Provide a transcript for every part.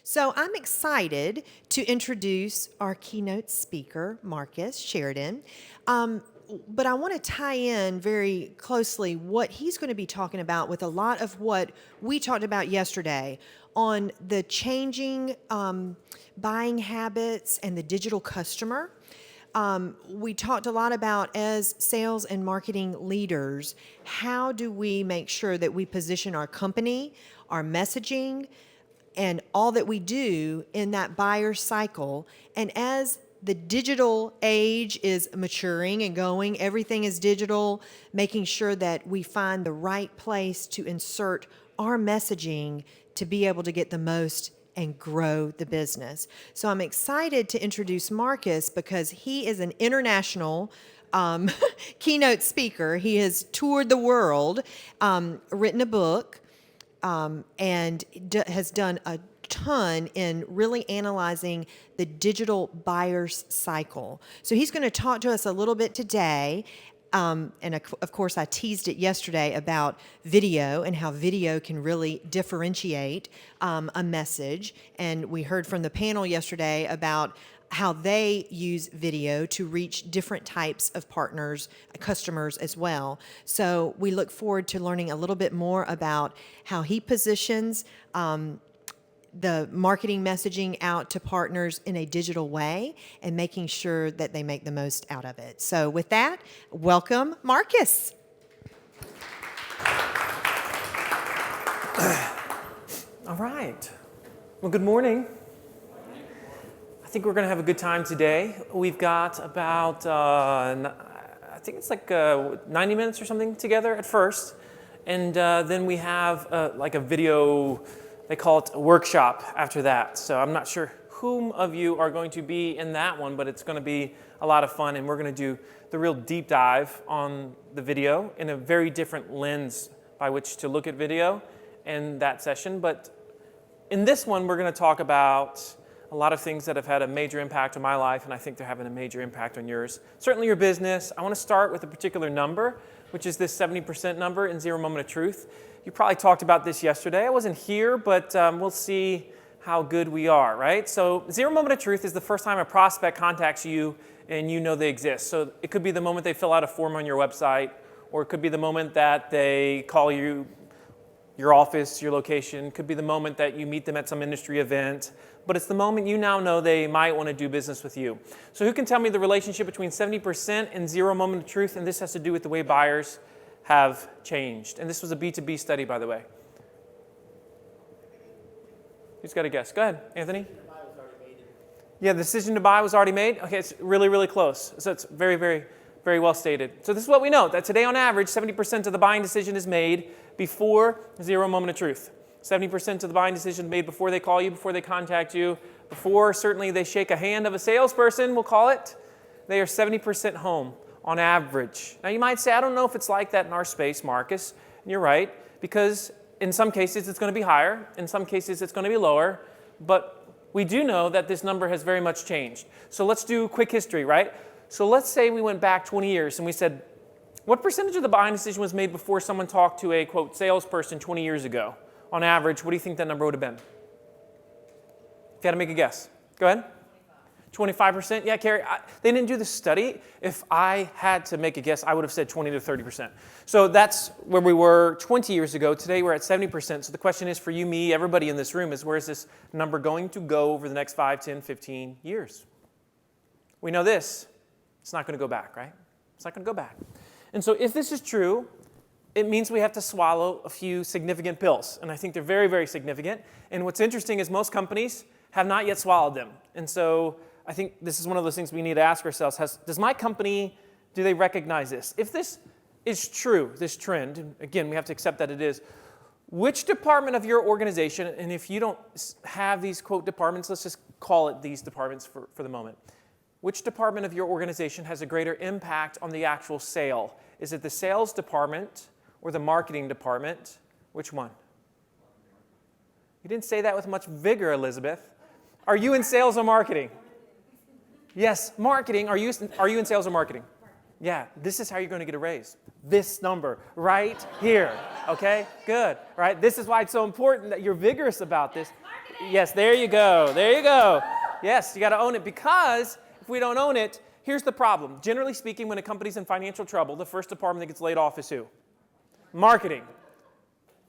So I'm excited to introduce our keynote speaker, Marcus Sheridan. But I want to tie in very closely what he's going to be talking about with a lot of what we talked about yesterday on the changing buying habits and the digital customer. We talked a lot about, as sales and marketing leaders, how do we make sure that we position our company, our messaging, and all that we do in that buyer cycle. And as the digital age is maturing and going, everything is digital, making sure that we find the right place to insert our messaging to be able to get the most and grow the business. So I'm excited to introduce Marcus because he is an international keynote speaker. He has toured the world, written a book, and has done a ton in really analyzing the digital buyer's cycle. So he's going to talk to us a little bit today. And of course, I teased it yesterday about video and how video can really differentiate a message. And we heard from the panel yesterday about how they use video to reach different types of partners, customers as well. So we look forward to learning a little bit more about how he positions the marketing messaging out to partners in a digital way and making sure that they make the most out of it. So with that, welcome, Marcus. All right. Well, good morning. I think we're going to have a good time today. We've got about, I think it's like 90 minutes or something together at first. And then we have like a video, they call it a workshop after that. So I'm not sure whom of you are going to be in that one, but it's going to be a lot of fun. And we're going to do the real deep dive on the video in a very different lens by which to look at video in that session. But in this one, we're going to talk about a lot of things that have had a major impact on my life, and I think they're having a major impact on yours. Certainly your business. I want to start with a particular number, which is this 70% number in Zero Moment of Truth. You probably talked about this yesterday. I wasn't here, but we'll see how good we are, right? So Zero Moment of Truth is the first time a prospect contacts you and you know they exist. So it could be the moment they fill out a form on your website, or it could be the moment that they call you, your office, your location. It could be the moment that you meet them at some industry event. But it's the moment you now know they might want to do business with you. So who can tell me the relationship between 70% and Zero Moment of Truth? And this has to do with the way buyers have changed. And this was a B2B study, by the way. Who's got a guess? Go ahead, Anthony. Yeah, the decision to buy was already made? Okay, it's really, really close. So it's very, very, very well stated. So this is what we know, that today on average, 70% of the buying decision is made before Zero Moment of Truth. 70% of the buying decision made before they call you, before they contact you, before certainly they shake a hand of a salesperson, we'll call it. They are 70% home on average. Now you might say, I don't know if it's like that in our space, Marcus. And you're right, because in some cases it's going to be higher, in some cases it's going to be lower, but we do know that this number has very much changed. So let's do quick history, right? So let's say we went back 20 years and we said, what percentage of the buying decision was made before someone talked to a, quote, salesperson 20 years ago? On average, what do you think that number would have been? If you had to make a guess. Go ahead. 25%? Yeah, Carrie, they didn't do the study. If I had to make a guess, I would have said 20 to 30%. So that's where we were 20 years ago. Today we're at 70%. So the question is for you, me, everybody in this room is where is this number going to go over the next 5, 10, 15 years? We know this. It's not going to go back, right? It's not going to go back. And so if this is true, it means we have to swallow a few significant pills. And I think they're very, very significant. And what's interesting is most companies have not yet swallowed them. And so I think this is one of those things we need to ask ourselves. Does my company, do they recognize this? If this is true, this trend, and again, we have to accept that it is, which department of your organization, and if you don't have these, quote, departments, let's just call it these departments for the moment. Which department of your organization has a greater impact on the actual sale? Is it the sales department or the marketing department? Which one? You didn't say that with much vigor, Elizabeth. Are you in sales or marketing? Yes, marketing. Are you in sales or marketing? Yeah, this is how you're going to get a raise. This number right here. Okay, good. Right? This is why it's so important that you're vigorous about this. Yes, there you go. There you go. Yes, you got to own it, because if we don't own it, here's the problem. Generally speaking, when a company's in financial trouble, the first department that gets laid off is who? Marketing.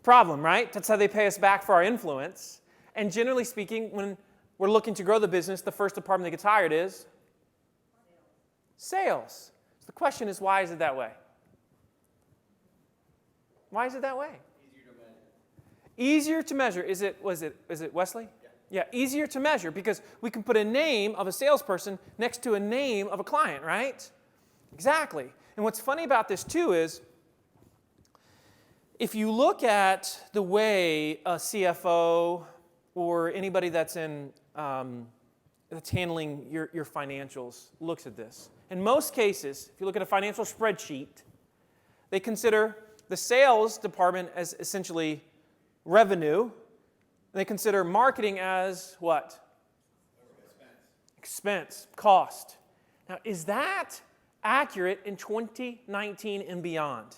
Problem, right? That's how they pay us back for our influence. And generally speaking, when we're looking to grow the business, the first department that gets hired is sales. So the question is, why is it that way? Why is it that way? Easier to measure. Is it Wesley? Yeah, easier to measure, because we can put a name of a salesperson next to a name of a client, right? Exactly. And what's funny about this too is, if you look at the way a CFO or anybody that's handling your financials looks at this, in most cases, if you look at a financial spreadsheet, they consider the sales department as essentially revenue. They consider marketing as what? Expense, cost. Now, is that accurate in 2019 and beyond?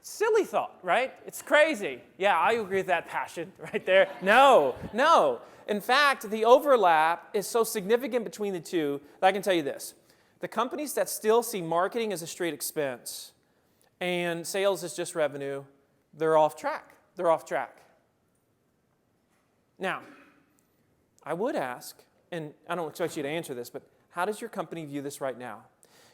Silly thought, right? It's crazy. Yeah, I agree with that passion right there. No. In fact, the overlap is so significant between the two that I can tell you this. The companies that still see marketing as a straight expense and sales as just revenue, they're off track. They're off track. Now, I would ask, and I don't expect you to answer this, but how does your company view this right now?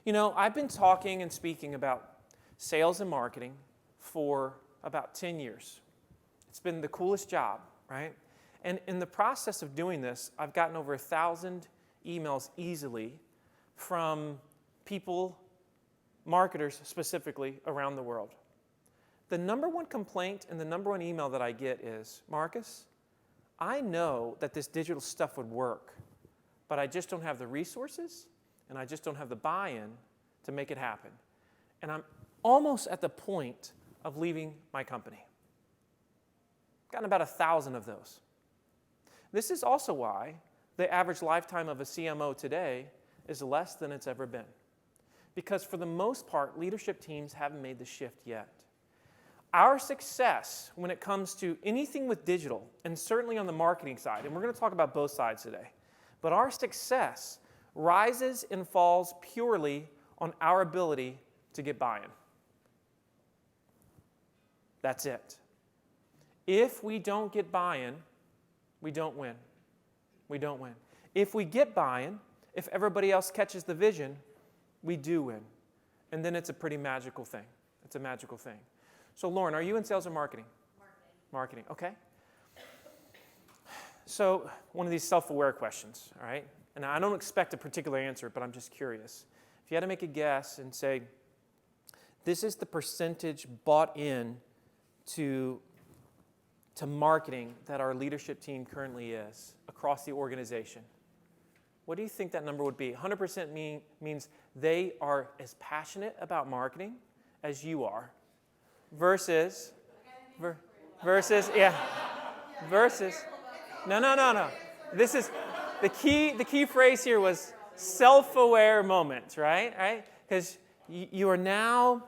You know, I've been talking and speaking about sales and marketing for about 10 years. It's been the coolest job, right? And in the process of doing this, I've gotten over 1,000 emails easily from people, marketers specifically, around the world. The number one complaint and the number one email that I get is, Marcus, I know that this digital stuff would work, but I just don't have the resources and I just don't have the buy-in to make it happen. And I'm almost at the point of leaving my company. I've gotten about 1,000 of those. This is also why the average lifetime of a CMO today is less than it's ever been. Because for the most part, leadership teams haven't made the shift yet. Our success when it comes to anything with digital, and certainly on the marketing side, and we're going to talk about both sides today, but our success rises and falls purely on our ability to get buy-in. That's it. If we don't get buy-in, we don't win. We don't win. If we get buy-in, if everybody else catches the vision, we do win. And then it's a pretty magical thing. It's a magical thing. So Lauren, are you in sales or marketing? Marketing. Okay. So one of these self-aware questions, all right? And I don't expect a particular answer, but I'm just curious. If you had to make a guess and say, this is the percentage bought in to marketing that our leadership team currently is across the organization, what do you think that number would be? 100% means they are as passionate about marketing as you are, versus, no. This is, the key phrase here was self-aware moment, right? Because you are now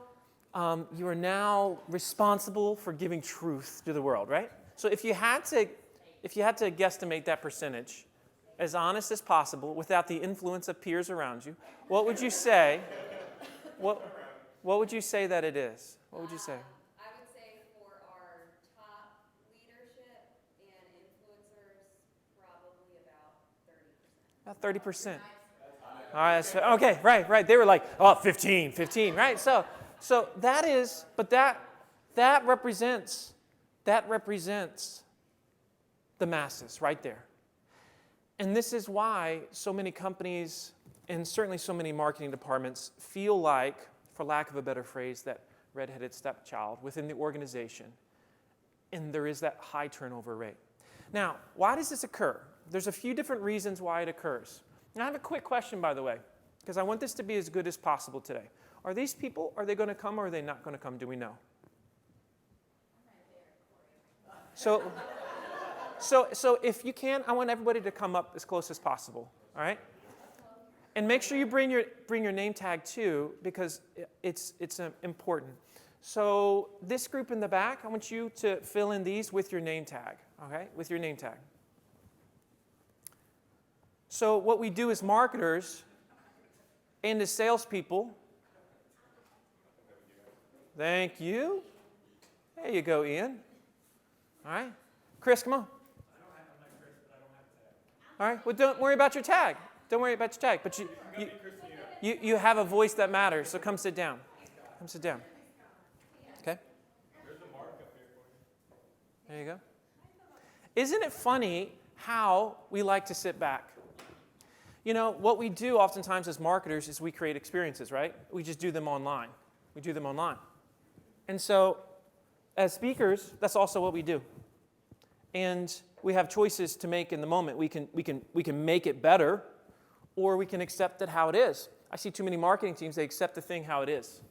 responsible for giving truth to the world, right? So if you had to guesstimate that percentage, as honest as possible, without the influence of peers around you, what would you say? What would you say that it is? What would you say? I would say for our top leadership and influencers, probably about 30%. About 30%. All right. Okay. Right. They were like, 15, right? So that is, but that represents the masses right there. And this is why so many companies and certainly so many marketing departments feel like, for lack of a better phrase, that redheaded stepchild within the organization. And there is that high turnover rate. Now, why does this occur? There's a few different reasons why it occurs. And I have a quick question, by the way, because I want this to be as good as possible today. Are these people, are they going to come or are they not going to come? Do we know? So if you can, I want everybody to come up as close as possible, all right? And make sure you bring your name tag too, because it's important. So this group in the back, I want you to fill in these with your name tag, okay? With your name tag. So what we do as marketers and as salespeople, thank you. There you go, Ian. All right. Chris, come on. I'm not Chris, but I don't have a tag. All right. Well, don't worry about your tag. Don't worry about your tag. But you have a voice that matters, so come sit down. Come sit down. Okay? There's a mark up here for you. There you go. Isn't it funny how we like to sit back? You know, what we do oftentimes as marketers is we create experiences, right? We just do them online. We do them online. And so, as speakers, that's also what we do. And we have choices to make in the moment. We can make it better, or we can accept it how it is. I see too many marketing teams, they accept the thing how it is.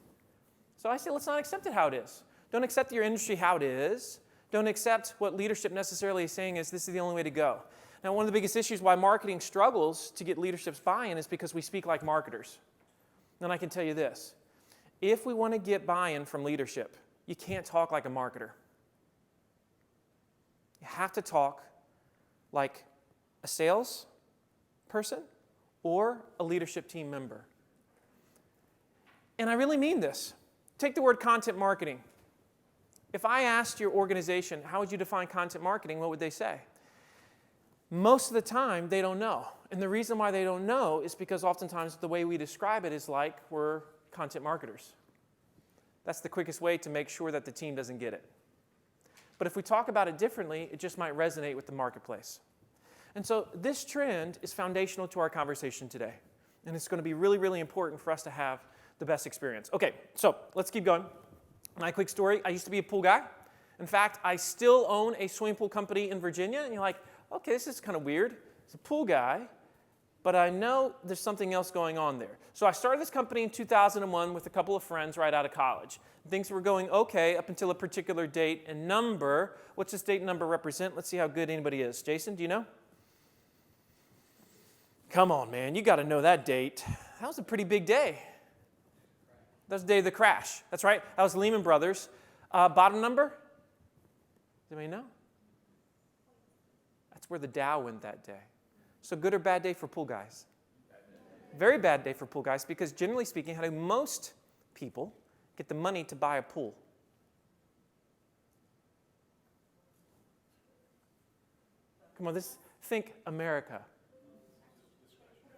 So I say, let's not accept it how it is. Don't accept your industry how it is. Don't accept what leadership necessarily is saying is this is the only way to go. Now, one of the biggest issues why marketing struggles to get leadership's buy-in is because we speak like marketers. And I can tell you this. If we want to get buy-in from leadership, you can't talk like a marketer. You have to talk like a sales person or a leadership team member. And I really mean this. Take the word content marketing. If I asked your organization, how would you define content marketing, what would they say? Most of the time, they don't know. And the reason why they don't know is because oftentimes the way we describe it is like we're content marketers. That's the quickest way to make sure that the team doesn't get it. But if we talk about it differently, it just might resonate with the marketplace. And so this trend is foundational to our conversation today. And it's going to be really, really important for us to have the best experience. Okay, so let's keep going. My quick story, I used to be a pool guy. In fact, I still own a swimming pool company in Virginia. And you're like, okay, this is kind of weird. It's a pool guy, but I know there's something else going on there. So I started this company in 2001 with a couple of friends right out of college. Things were going okay up until a particular date and number. What's this date and number represent? Let's see how good anybody is. Jason, do you know? Come on, man, you got to know that date. That was a pretty big day. That was the day of the crash. That's right. That was Lehman Brothers. Bottom number? Does anybody know? That's where the Dow went that day. So good or bad day for pool guys? Very bad day for pool guys because generally speaking, how do most people get the money to buy a pool? Come on, think America.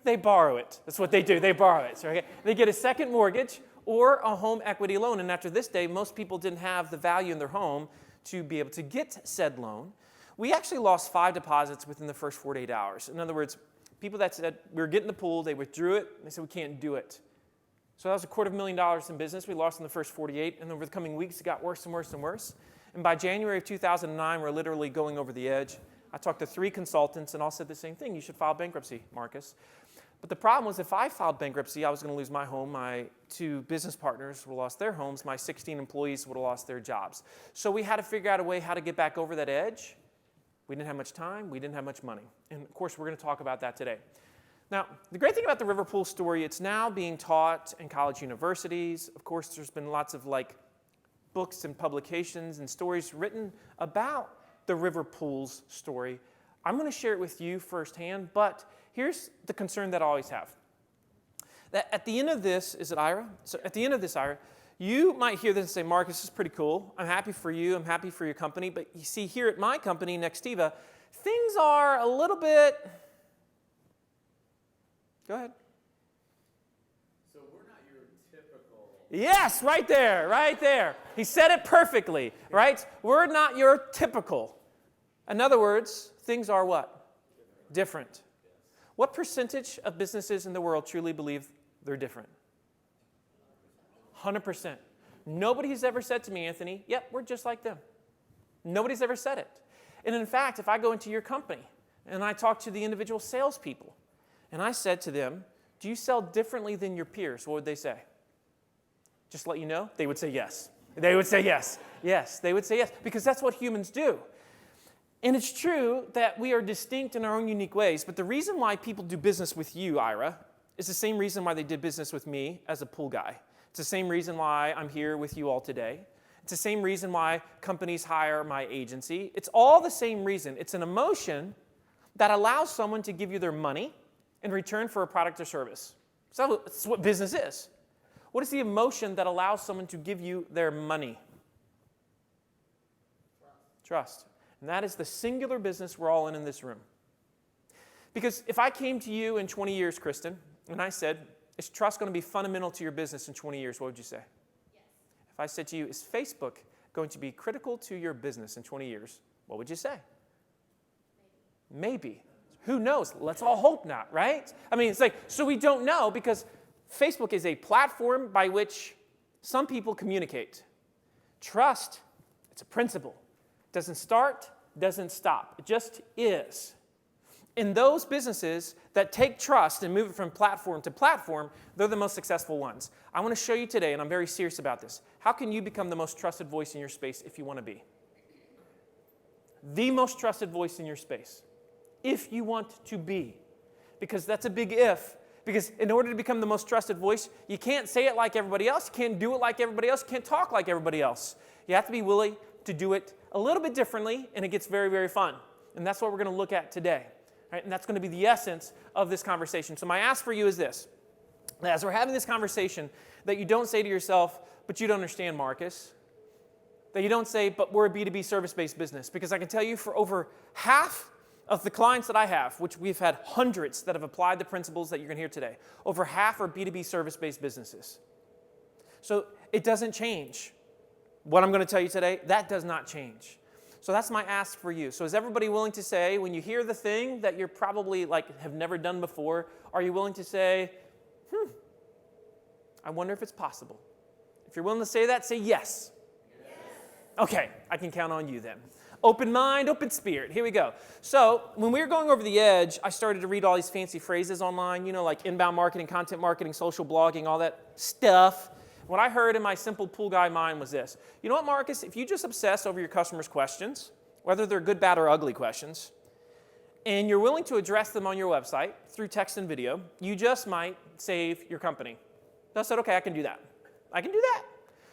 They borrow it. That's what they do. They borrow it. So, okay? They get a second mortgage or a home equity loan. And after this day, most people didn't have the value in their home to be able to get said loan. We actually lost 5 deposits within the first 48 hours. In other words, people that said, we were getting the pool, they withdrew it, and they said, we can't do it. So that was $250,000 in business we lost in the first 48, and over the coming weeks, it got worse and worse and worse. And by January of 2009, we're literally going over the edge. I talked to 3 consultants, and all said the same thing. You should file bankruptcy, Marcus. But the problem was if I filed bankruptcy, I was going to lose my home. My 2 business partners would have lost their homes. My 16 employees would have lost their jobs. So we had to figure out a way how to get back over that edge. We didn't have much time. We didn't have much money. And, of course, we're going to talk about that today. Now, the great thing about the river pool story, it's now being taught in college universities. Of course, there's been lots of books and publications and stories written about the river pools story. I'm going to share it with you firsthand, but here's the concern that I always have. That at the end of this, is it Ira? So at the end of this, Ira, you might hear this and say, Mark, this is pretty cool. I'm happy for you. I'm happy for your company. But you see, here at my company, Nextiva, things are a little bit... Go ahead. So we're not your typical... Yes, right there, right there. He said it perfectly, right? We're not your typical. In other words, things are what? Different. What percentage of businesses in the world truly believe they're different? 100%. Nobody's ever said to me, Anthony, yep, we're just like them. Nobody's ever said it. And in fact, if I go into your company and I talk to the individual salespeople and I said to them, do you sell differently than your peers? What would they say? Just to let you know, they would say yes. They would say yes. Yes, they would say yes, because that's what humans do. And it's true that we are distinct in our own unique ways, but the reason why people do business with you, Ira, It's the same reason why they did business with me as a pool guy. It's the same reason why I'm here with you all today. It's the same reason why companies hire my agency. It's all the same reason. It's an emotion that allows someone to give you their money in return for a product or service. So that's what business is. What is the emotion that allows someone to give you their money? Trust. And that is the singular business we're all in this room. Because if I came to you in 20 years, Kristen, and I said, is trust going to be fundamental to your business in 20 years? What would you say? Yes. If I said to you, is Facebook going to be critical to your business in 20 years? What would you say? Maybe. Who knows? Let's all hope not, right? I mean, it's like, so we don't know because Facebook is a platform by which some people communicate. Trust, it's a principle. It doesn't start, doesn't stop. It just is. In those businesses that take trust and move it from platform to platform, they're the most successful ones. I want to show you today, and I'm very serious about this, how can you become the most trusted voice in your space if you want to be? The most trusted voice in your space. If you want to be. Because that's a big if. Because in order to become the most trusted voice, you can't say it like everybody else, you can't do it like everybody else, you can't talk like everybody else. You have to be willing to do it a little bit differently, and it gets very, very fun. And that's what we're going to look at today. Right? And that's going to be the essence of this conversation. So my ask for you is this. As we're having this conversation, that you don't say to yourself, but you don't understand, Marcus. That you don't say, but we're a B2B service-based business. Because I can tell you for over half of the clients that I have, which we've had hundreds that have applied the principles that you're going to hear today, over half are B2B service-based businesses. So it doesn't change. What I'm going to tell you today, that does not change. So that's my ask for you. So is everybody willing to say, when you hear the thing that you're probably have never done before, are you willing to say, I wonder if it's possible? If you're willing to say that, say yes. Yes. Okay, I can count on you then. Open mind, open spirit. Here we go. So when we were going over the edge, I started to read all these fancy phrases online, like inbound marketing, content marketing, social blogging, all that stuff. What I heard in my simple pool guy mind was this. You know what, Marcus? If you just obsess over your customers' questions, whether they're good, bad, or ugly questions, and you're willing to address them on your website through text and video, you just might save your company. So I said, okay, I can do that. I can do that.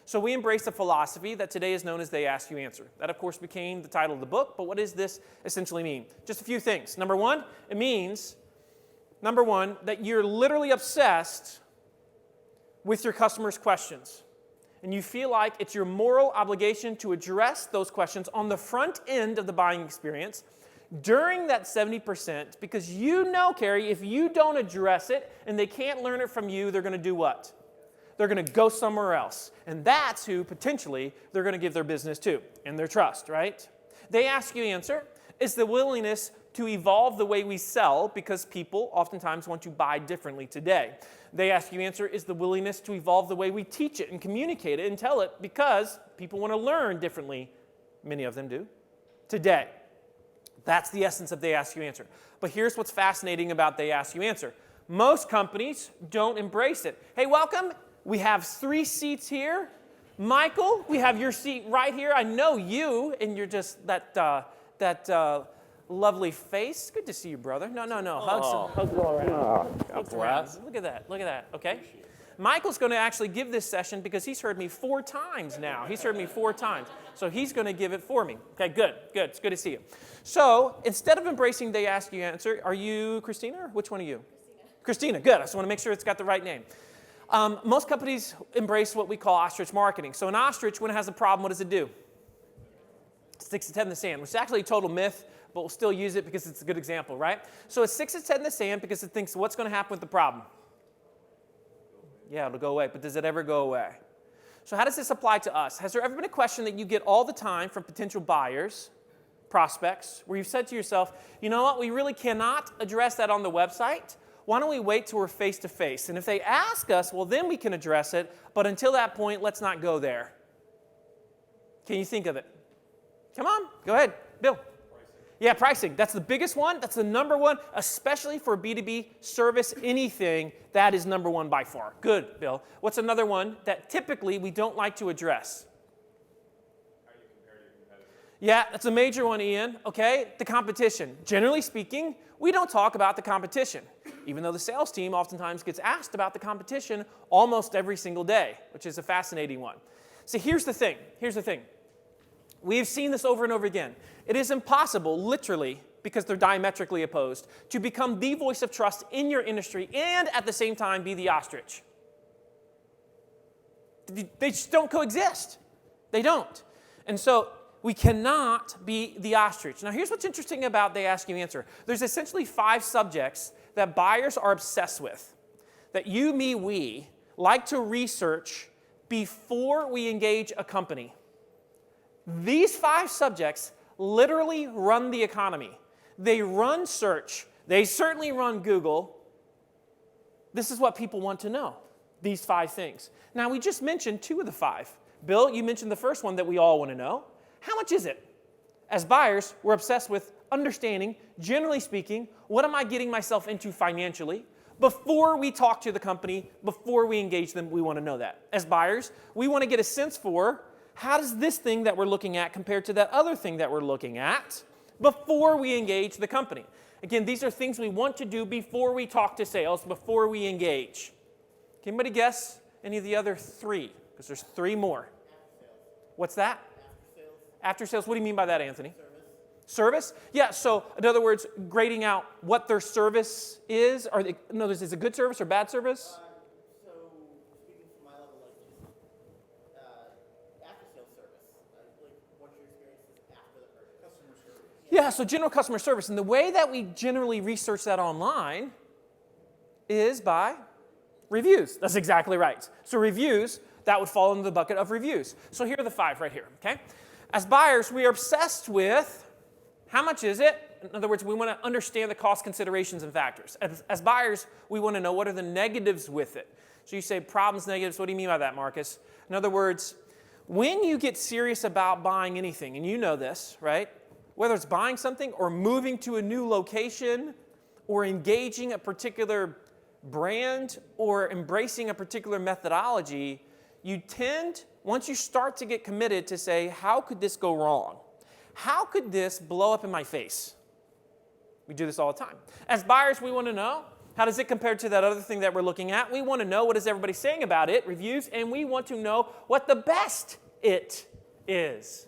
So we embraced a philosophy that today is known as They Ask You Answer. That, of course, became the title of the book, but what does this essentially mean? Just a few things. Number one, it means, that you're literally obsessed with your customers' questions. And you feel like it's your moral obligation to address those questions on the front end of the buying experience during that 70%, because you know, Carrie, if you don't address it and they can't learn it from you, they're going to do what? They're going to go somewhere else. And that's who potentially they're going to give their business to and their trust, right? They Ask You Answer is the willingness to evolve the way we sell because people oftentimes want to buy differently today. They Ask You Answer is the willingness to evolve the way we teach it and communicate it and tell it because people want to learn differently. Many of them do today. That's the essence of They Ask You Answer. But here's what's fascinating about They Ask You Answer. Most companies don't embrace it. Hey, welcome. We have 3 seats here. Michael, we have your seat right here. I know you, and you're just that lovely face. Good to see you, brother. No. Hugs all around. Hugs around. Look at that. Okay. Michael's going to actually give this session because he's heard me 4 times now. He's heard me 4 times. So he's going to give it for me. Okay, good. It's good to see you. So instead of embracing They Ask You Answer, are you Christina or which one are you? Christina, good. I just want to make sure it's got the right name. Most companies embrace what we call ostrich marketing. So an ostrich, when it has a problem, what does it do? It sticks its head in the sand, which is actually a total myth, but we'll still use it because it's a good example, right? So it sticks its head in the sand because it thinks, what's going to happen with the problem? Yeah, it'll go away, but does it ever go away? So how does this apply to us? Has there ever been a question that you get all the time from potential buyers, prospects, where you've said to yourself, you know what, we really cannot address that on the website. Why don't we wait till we're face-to-face? And if they ask us, well, then we can address it. But until that point, let's not go there. Can you think of it? Come on. Go ahead. Bill. Pricing. Yeah, pricing. That's the biggest one. That's the number one, especially for B2B service, anything. That is number one by far. Good, Bill. What's another one that typically we don't like to address? How do you compare to your competitors? Yeah, that's a major one, Ian. Okay, the competition. Generally speaking, we don't talk about the competition. even though the sales team oftentimes gets asked about the competition almost every single day, which is a fascinating one. So here's the thing. We've seen this over and over again. It is impossible, literally, because they're diametrically opposed, to become the voice of trust in your industry and at the same time be the ostrich. They just don't coexist. They don't. And so we cannot be the ostrich. Now here's what's interesting about they ask you answer. There's essentially 5 subjects that buyers are obsessed with, that you, me, we like to research before we engage a company. These 5 subjects literally run the economy. They run search. They certainly run Google. This is what people want to know, these 5 things. Now, we just mentioned 2 of the 5. Bill, you mentioned the first one that we all want to know. How much is it? As buyers, we're obsessed with understanding, generally speaking, what am I getting myself into financially? Before we talk to the company, before we engage them, we want to know that. As buyers, we want to get a sense for how does this thing that we're looking at compare to that other thing that we're looking at before we engage the company. Again, these are things we want to do before we talk to sales, before we engage. Can anybody guess any of the other 3? Because there's 3 more. What's that? After sales. What do you mean by that, Anthony? Service? Yeah, so in other words, grading out what their service is. In other words, is it good service or bad service? So, speaking from my level, just after-sales service, what's your experiences after the purchase? Customer service. Yeah, so general customer service. And the way that we generally research that online is by reviews. That's exactly right. So reviews, that would fall into the bucket of reviews. So here are the 5 right here, okay? As buyers, we are obsessed with how much is it? In other words, we want to understand the cost considerations and factors. As buyers, we want to know what are the negatives with it. So you say problems, negatives. What do you mean by that, Marcus? In other words, when you get serious about buying anything, and you know this, right? Whether it's buying something or moving to a new location or engaging a particular brand or embracing a particular methodology, you tend, once you start to get committed, to say, how could this go wrong? How could this blow up in my face? We do this all the time. As buyers, we want to know, how does it compare to that other thing that we're looking at? We want to know what is everybody saying about it, reviews, and we want to know what the best it is.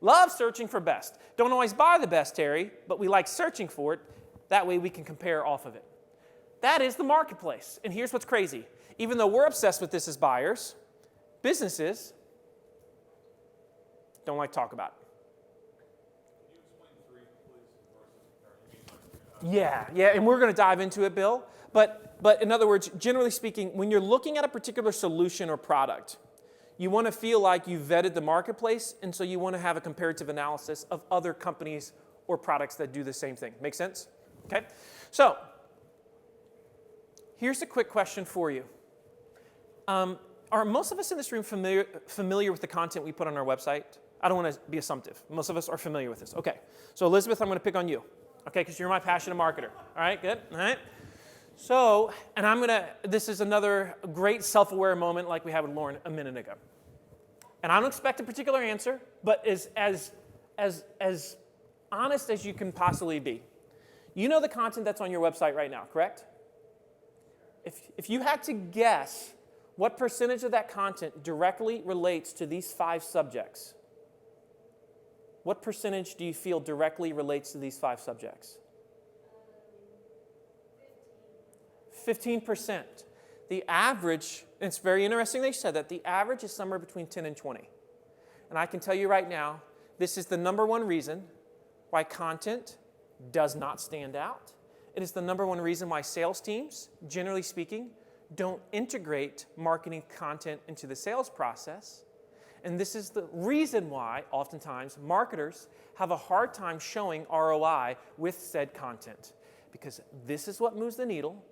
Love searching for best. Don't always buy the best, Terry, but we like searching for it. That way we can compare off of it. That is the marketplace. And here's what's crazy. Even though we're obsessed with this as buyers, businesses don't like to talk about it. Can you explain 3, please? Yeah, and we're going to dive into it, Bill. But in other words, generally speaking, when you're looking at a particular solution or product, you want to feel like you've vetted the marketplace, and so you want to have a comparative analysis of other companies or products that do the same thing. Make sense? Okay? So, here's a quick question for you. Are most of us in this room familiar with the content we put on our website? I don't want to be assumptive. Most of us are familiar with this. Okay. So Elizabeth, I'm going to pick on you. Okay, because you're my passionate marketer. All right, good. All right. So, and this is another great self-aware moment like we had with Lauren a minute ago. And I don't expect a particular answer, but as honest as you can possibly be. You know the content that's on your website right now, correct? If you had to guess what percentage of that content directly relates to these 5 subjects, what percentage do you feel directly relates to these 5 subjects? 15%. The average, and it's very interesting they said that, the average is somewhere between 10 and 20. And I can tell you right now, this is the number one reason why content does not stand out. It is the number one reason why sales teams, generally speaking, don't integrate marketing content into the sales process. And this is the reason why, oftentimes, marketers have a hard time showing ROI with said content. Because this is what moves the needle.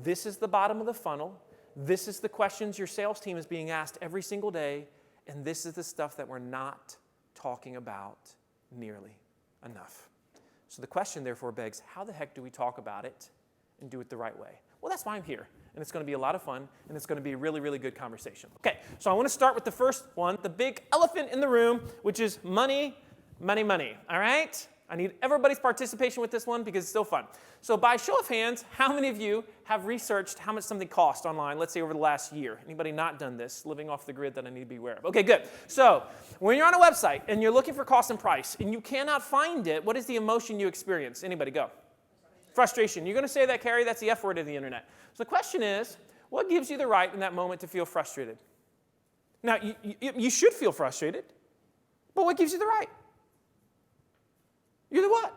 This is the bottom of the funnel. This is the questions your sales team is being asked every single day. And this is the stuff that we're not talking about nearly enough. So the question, therefore, begs, how the heck do we talk about it and do it the right way? Well, that's why I'm here. And it's going to be a lot of fun, and it's going to be a really, really good conversation. Okay, so I want to start with the first one, the big elephant in the room, which is money, money, money. All right? I need everybody's participation with this one because it's still fun. So by show of hands, how many of you have researched how much something cost online, let's say over the last year? Anybody not done this, living off the grid that I need to be aware of? Okay, good. So when you're on a website and you're looking for cost and price and you cannot find it, what is the emotion you experience? Anybody go? Frustration. You're going to say that, Carrie? That's the F word of the internet. So the question is, what gives you the right in that moment to feel frustrated? Now, you should feel frustrated, but what gives you the right? You're the what?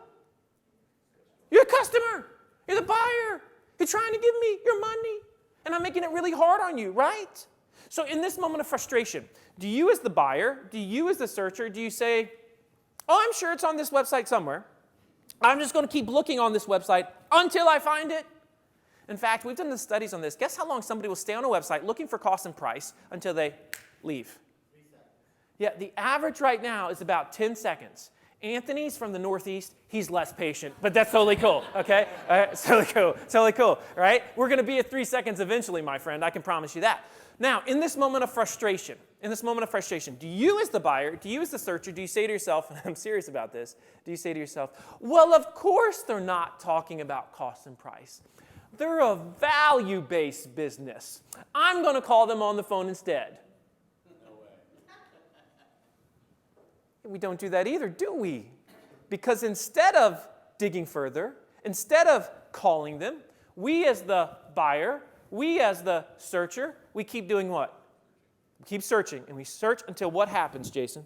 You're the customer. You're the buyer. You're trying to give me your money, and I'm making it really hard on you, right? So in this moment of frustration, do you as the buyer, do you as the searcher, do you say, oh, I'm sure it's on this website somewhere. I'm just going to keep looking on this website until I find it? In fact, we've done the studies on this. Guess how long somebody will stay on a website looking for cost and price until they leave? 3 seconds. Yeah, the average right now is about 10 seconds. Anthony's from the Northeast. He's less patient, but that's totally cool, okay? It's totally cool, right? We're going to be at 3 seconds eventually, my friend. I can promise you that. Now, in this moment of frustration, do you as the buyer, do you as the searcher, do you say to yourself, and I'm serious about this, do you say to yourself, well, of course they're not talking about cost and price. They're a value-based business. I'm going to call them on the phone instead. We don't do that either, do we? Because instead of digging further, instead of calling them, we as the buyer, we as the searcher, we keep doing what? We keep searching, and we search until what happens, Jason?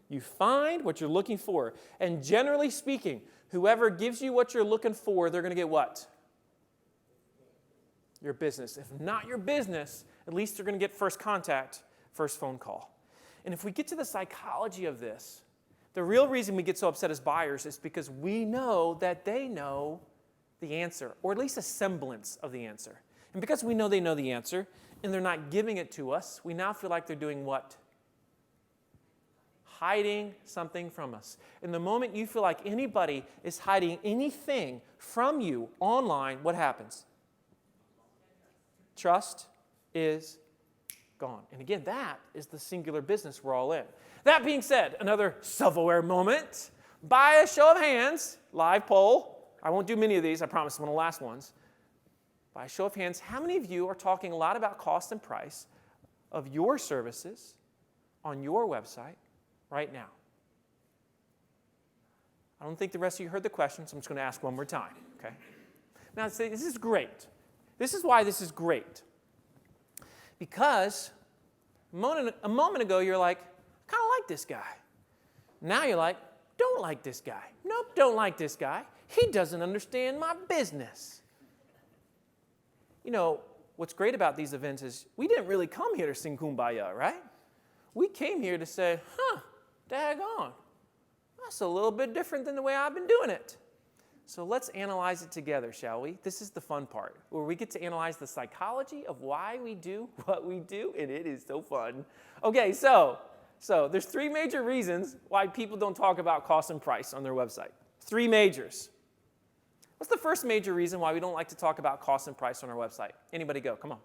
You find what you're looking for. And generally speaking, whoever gives you what you're looking for, they're going to get what? Your business. If not your business, at least they're going to get first contact, first phone call. And if we get to the psychology of this, the real reason we get so upset as buyers is because we know that they know the answer, or at least a semblance of the answer. And because we know they know the answer, and they're not giving it to us, we now feel like they're doing what? Hiding something from us. And the moment you feel like anybody is hiding anything from you online, what happens? Trust is gone. And again, that is the singular business we're all in. That being said, another self-aware moment. By a show of hands, live poll. I won't do many of these, I promise, one of the last ones. By a show of hands, how many of you are talking a lot about cost and price of your services on your website right now? I don't think the rest of you heard the question, so I'm just going to ask one more time, okay? Now, say, this is great. This is why this is great. Because a moment ago, you're like, kind of like this guy. Now you're like, don't like this guy. Nope, don't like this guy. He doesn't understand my business. You know, what's great about these events is we didn't really come here to sing Kumbaya, right? We came here to say, daggone, that's a little bit different than the way I've been doing it. So let's analyze it together, shall we? This is the fun part, where we get to analyze the psychology of why we do what we do, and it is so fun. Okay, so there's 3 major reasons why people don't talk about cost and price on their website. 3 majors. What's the first major reason why we don't like to talk about cost and price on our website? Anybody go? Come on.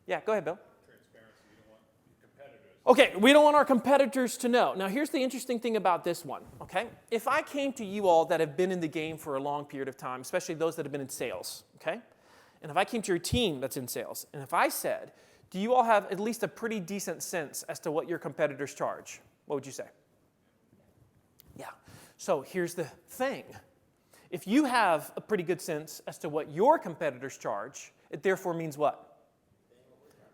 Yeah, go ahead, Bill. Transparency. We don't want competitors. Okay, we don't want our competitors to know. Now, here's the interesting thing about this one, okay? If I came to you all that have been in the game for a long period of time, especially those that have been in sales, okay? And if I came to your team that's in sales, and if I said, do you all have at least a pretty decent sense as to what your competitors charge? What would you say? Yeah. So here's the thing. If you have a pretty good sense as to what your competitors charge, it therefore means what?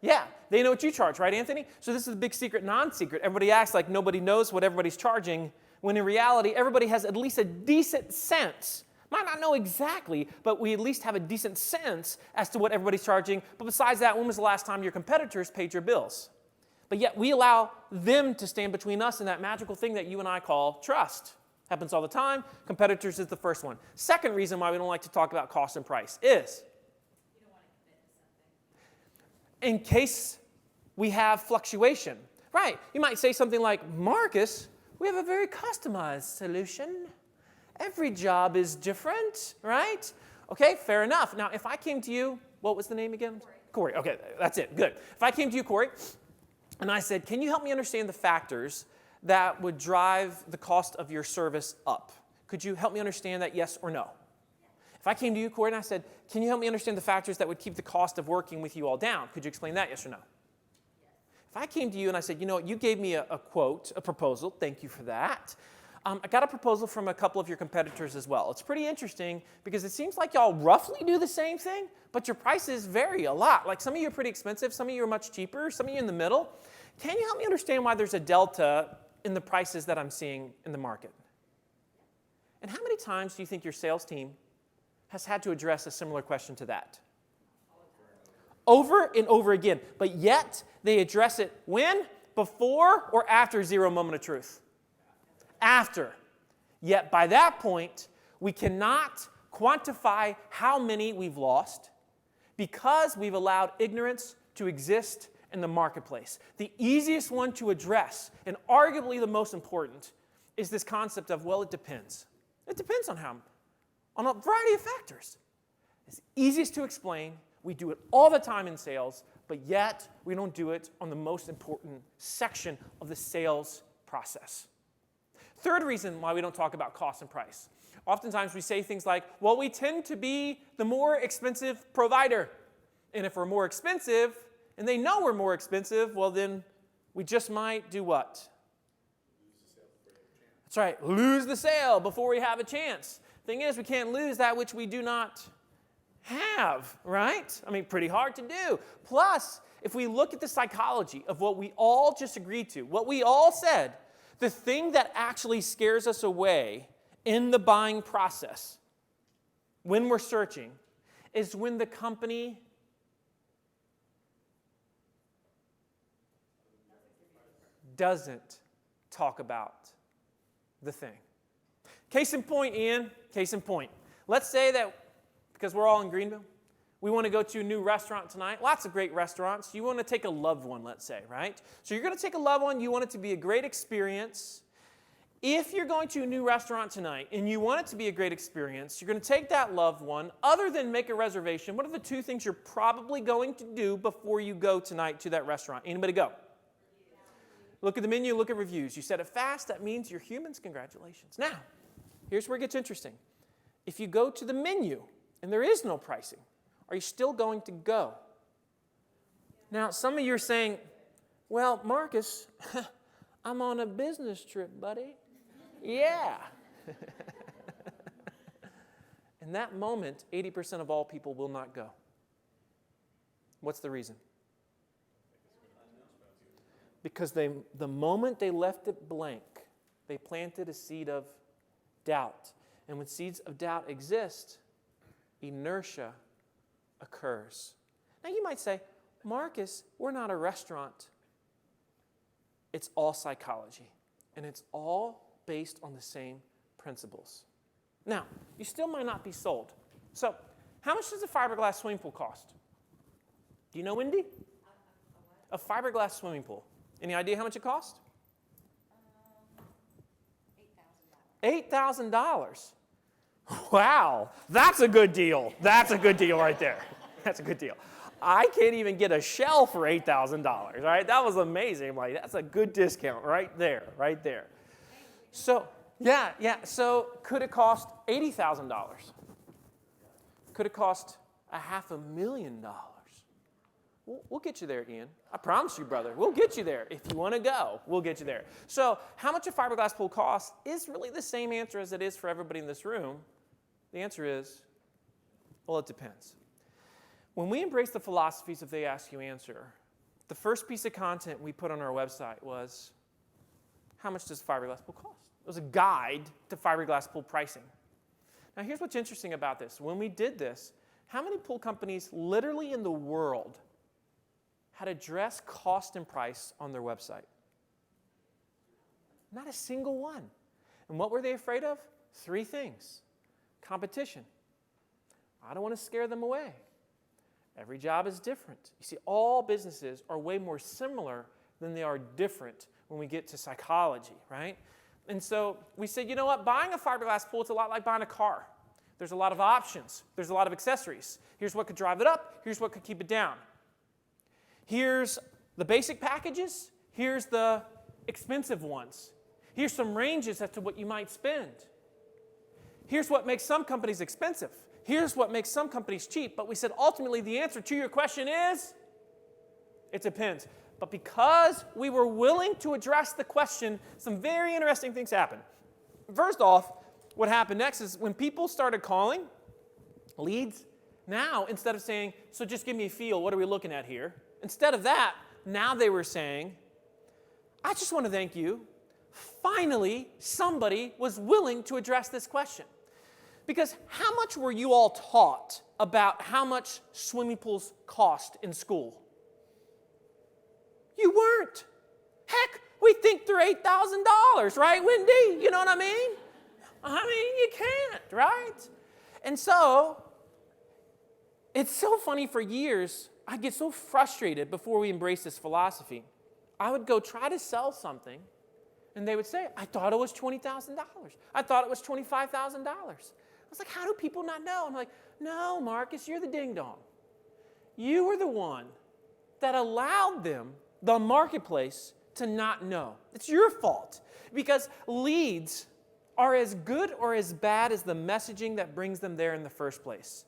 Yeah, they know what you charge, right, Anthony? So this is a big secret, non-secret. Everybody acts like nobody knows what everybody's charging, when in reality, everybody has at least a decent sense. Might not know exactly, but we at least have a decent sense as to what everybody's charging. But besides that, when was the last time your competitors paid your bills? But yet we allow them to stand between us and that magical thing that you and I call trust. Happens all the time. Competitors is the first one. Second reason why we don't like to talk about cost and price is You don't want to commit to something. in case we have fluctuation. Right. You might say something like, Marcus, we have a very customized solution. Every job is different, right? Okay, fair enough. Now, if I came to you, what was the name again? Corey. Okay, that's it. Good. If I came to you, Corey, and I said, can you help me understand the factors that would drive the cost of your service up? Could you help me understand that, yes or no? If I came to you, Corey, and I said, can you help me understand the factors that would keep the cost of working with you all down? Could you explain that, yes or no? If I came to you and I said, you know what, you gave me a quote, a proposal, thank you for that. I got a proposal from a couple of your competitors as well. It's pretty interesting because it seems like y'all roughly do the same thing, but your prices vary a lot. Like some of you are pretty expensive, some of you are much cheaper, some of you in the middle. Can you help me understand why there's a delta in the prices that I'm seeing in the market? And how many times do you think your sales team has had to address a similar question to that? Over and over again, but yet they address it when? Before or after zero moment of truth? After. Yet by that point, we cannot quantify how many we've lost because we've allowed ignorance to exist in the marketplace. The easiest one to address, and arguably the most important, is this concept of, well, it depends. It depends on a variety of factors. It's easiest to explain. We do it all the time in sales, but yet we don't do it on the most important section of the sales process. Third reason why we don't talk about cost and price. Oftentimes we say things like, well, we tend to be the more expensive provider. And if we're more expensive, and they know we're more expensive, well then we just might do what? That's right, lose the sale before we have a chance. Thing is, we can't lose that which we do not have, right? I mean, pretty hard to do. Plus, if we look at the psychology of what we all just agreed to, what we all said, the thing that actually scares us away in the buying process when we're searching is when the company doesn't talk about the thing. Case in point, Ian, case in point. Let's say that, because we're all in Greenville, we want to go to a new restaurant tonight. Lots of great restaurants. You want to take a loved one, let's say, right? So you're going to take a loved one. You want it to be a great experience. If you're going to a new restaurant tonight and you want it to be a great experience, you're going to take that loved one. Other than make a reservation, what are the two things you're probably going to do before you go tonight to that restaurant? Anybody go? Look at the menu, look at reviews. You said it fast. That means you're humans. Congratulations. Now, here's where it gets interesting. If you go to the menu and there is no pricing, are you still going to go? Now, some of you are saying, well, Marcus, I'm on a business trip, buddy. Yeah. In that moment, 80% of all people will not go. What's the reason? Because the moment they left it blank, they planted a seed of doubt. And when seeds of doubt exist, inertia occurs. Now you might say, Marcus, we're not a restaurant. It's all psychology, and it's all based on the same principles. Now, you still might not be sold. So, how much does a fiberglass swimming pool cost? Do you know, Wendy? A fiberglass swimming pool. Any idea how much it costs? $8,000. $8,000. Wow, that's a good deal. That's a good deal right there. That's a good deal. I can't even get a shell for $8,000, right? That was amazing. I'm like, that's a good discount right there, right there. So, yeah. So, could it cost $80,000? Could it cost $500,000? We'll get you there, Ian. I promise you, brother. We'll get you there. If you want to go, we'll get you there. So, how much a fiberglass pool costs is really the same answer as it is for everybody in this room. The answer is, well, it depends. When we embrace the philosophies of They Ask You Answer, the first piece of content we put on our website was, how much does a fiberglass pool cost? It was a guide to fiberglass pool pricing. Now, here's what's interesting about this. When we did this, how many pool companies literally in the world had addressed cost and price on their website? Not a single one. And what were they afraid of? 3 things. Competition. I don't want to scare them away. Every job is different. You see, all businesses are way more similar than they are different when we get to psychology, right? And so we said, you know what? Buying a fiberglass pool, it's a lot like buying a car. There's a lot of options. There's a lot of accessories. Here's what could drive it up. Here's what could keep it down. Here's the basic packages. Here's the expensive ones. Here's some ranges as to what you might spend. Here's what makes some companies expensive. Here's what makes some companies cheap. But we said ultimately the answer to your question is, it depends. But because we were willing to address the question, some very interesting things happened. First off, what happened next is when people started calling leads, now instead of saying, so just give me a feel, what are we looking at here? Instead of that, now they were saying, I just want to thank you. Finally, somebody was willing to address this question. Because how much were you all taught about how much swimming pools cost in school? You weren't. Heck, we think they're $8,000, right, Wendy? You know what I mean? You can't, right? And so, it's so funny for years, I'd get so frustrated before we embraced this philosophy. I would go try to sell something, and they would say, I thought it was $20,000. I thought it was $25,000. I was like, how do people not know? I'm like, no, Marcus, you're the ding-dong. You were the one that allowed them, the marketplace, to not know. It's your fault. Because leads are as good or as bad as the messaging that brings them there in the first place.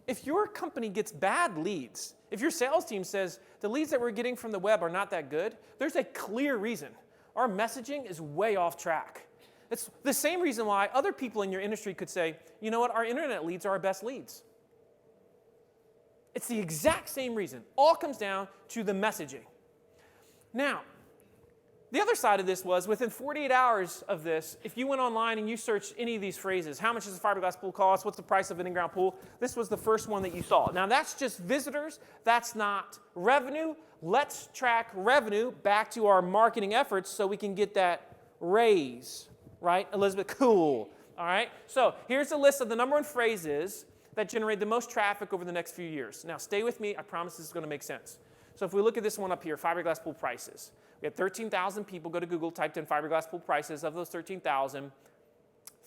If your company gets bad leads, if your sales team says the leads that we're getting from the web are not that good, there's a clear reason. Our messaging is way off track. It's the same reason why other people in your industry could say, you know what, our internet leads are our best leads. It's the exact same reason. All comes down to the messaging. Now, the other side of this was within 48 hours of this, if you went online and you searched any of these phrases, how much does a fiberglass pool cost? What's the price of an in-ground pool? This was the first one that you saw. Now, that's just visitors. That's not revenue. Let's track revenue back to our marketing efforts so we can get that raise. Right? Elizabeth, cool. All right? So here's a list of the number one phrases that generate the most traffic over the next few years. Now, stay with me. I promise this is going to make sense. So if we look at this one up here, fiberglass pool prices. We had 13,000 people go to Google, typed in fiberglass pool prices. Of those 13,000,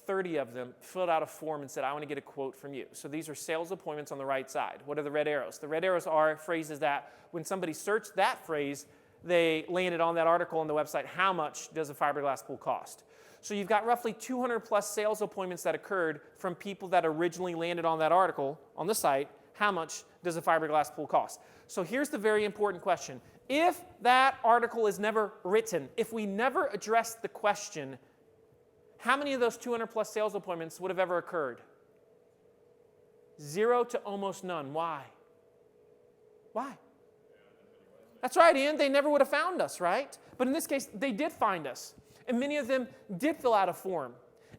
30 of them filled out a form and said, I want to get a quote from you. So these are sales appointments on the right side. What are the red arrows? The red arrows are phrases that when somebody searched that phrase, they landed on that article on the website, how much does a fiberglass pool cost? So you've got roughly 200 plus sales appointments that occurred from people that originally landed on that article on the site. How much does a fiberglass pool cost? So here's the very important question. If that article is never written, if we never address the question, how many of those 200 plus sales appointments would have ever occurred? 0 to almost none. Why? Why? That's right, Ian. They never would have found us, right? But in this case, they did find us. And many of them did fill out a form.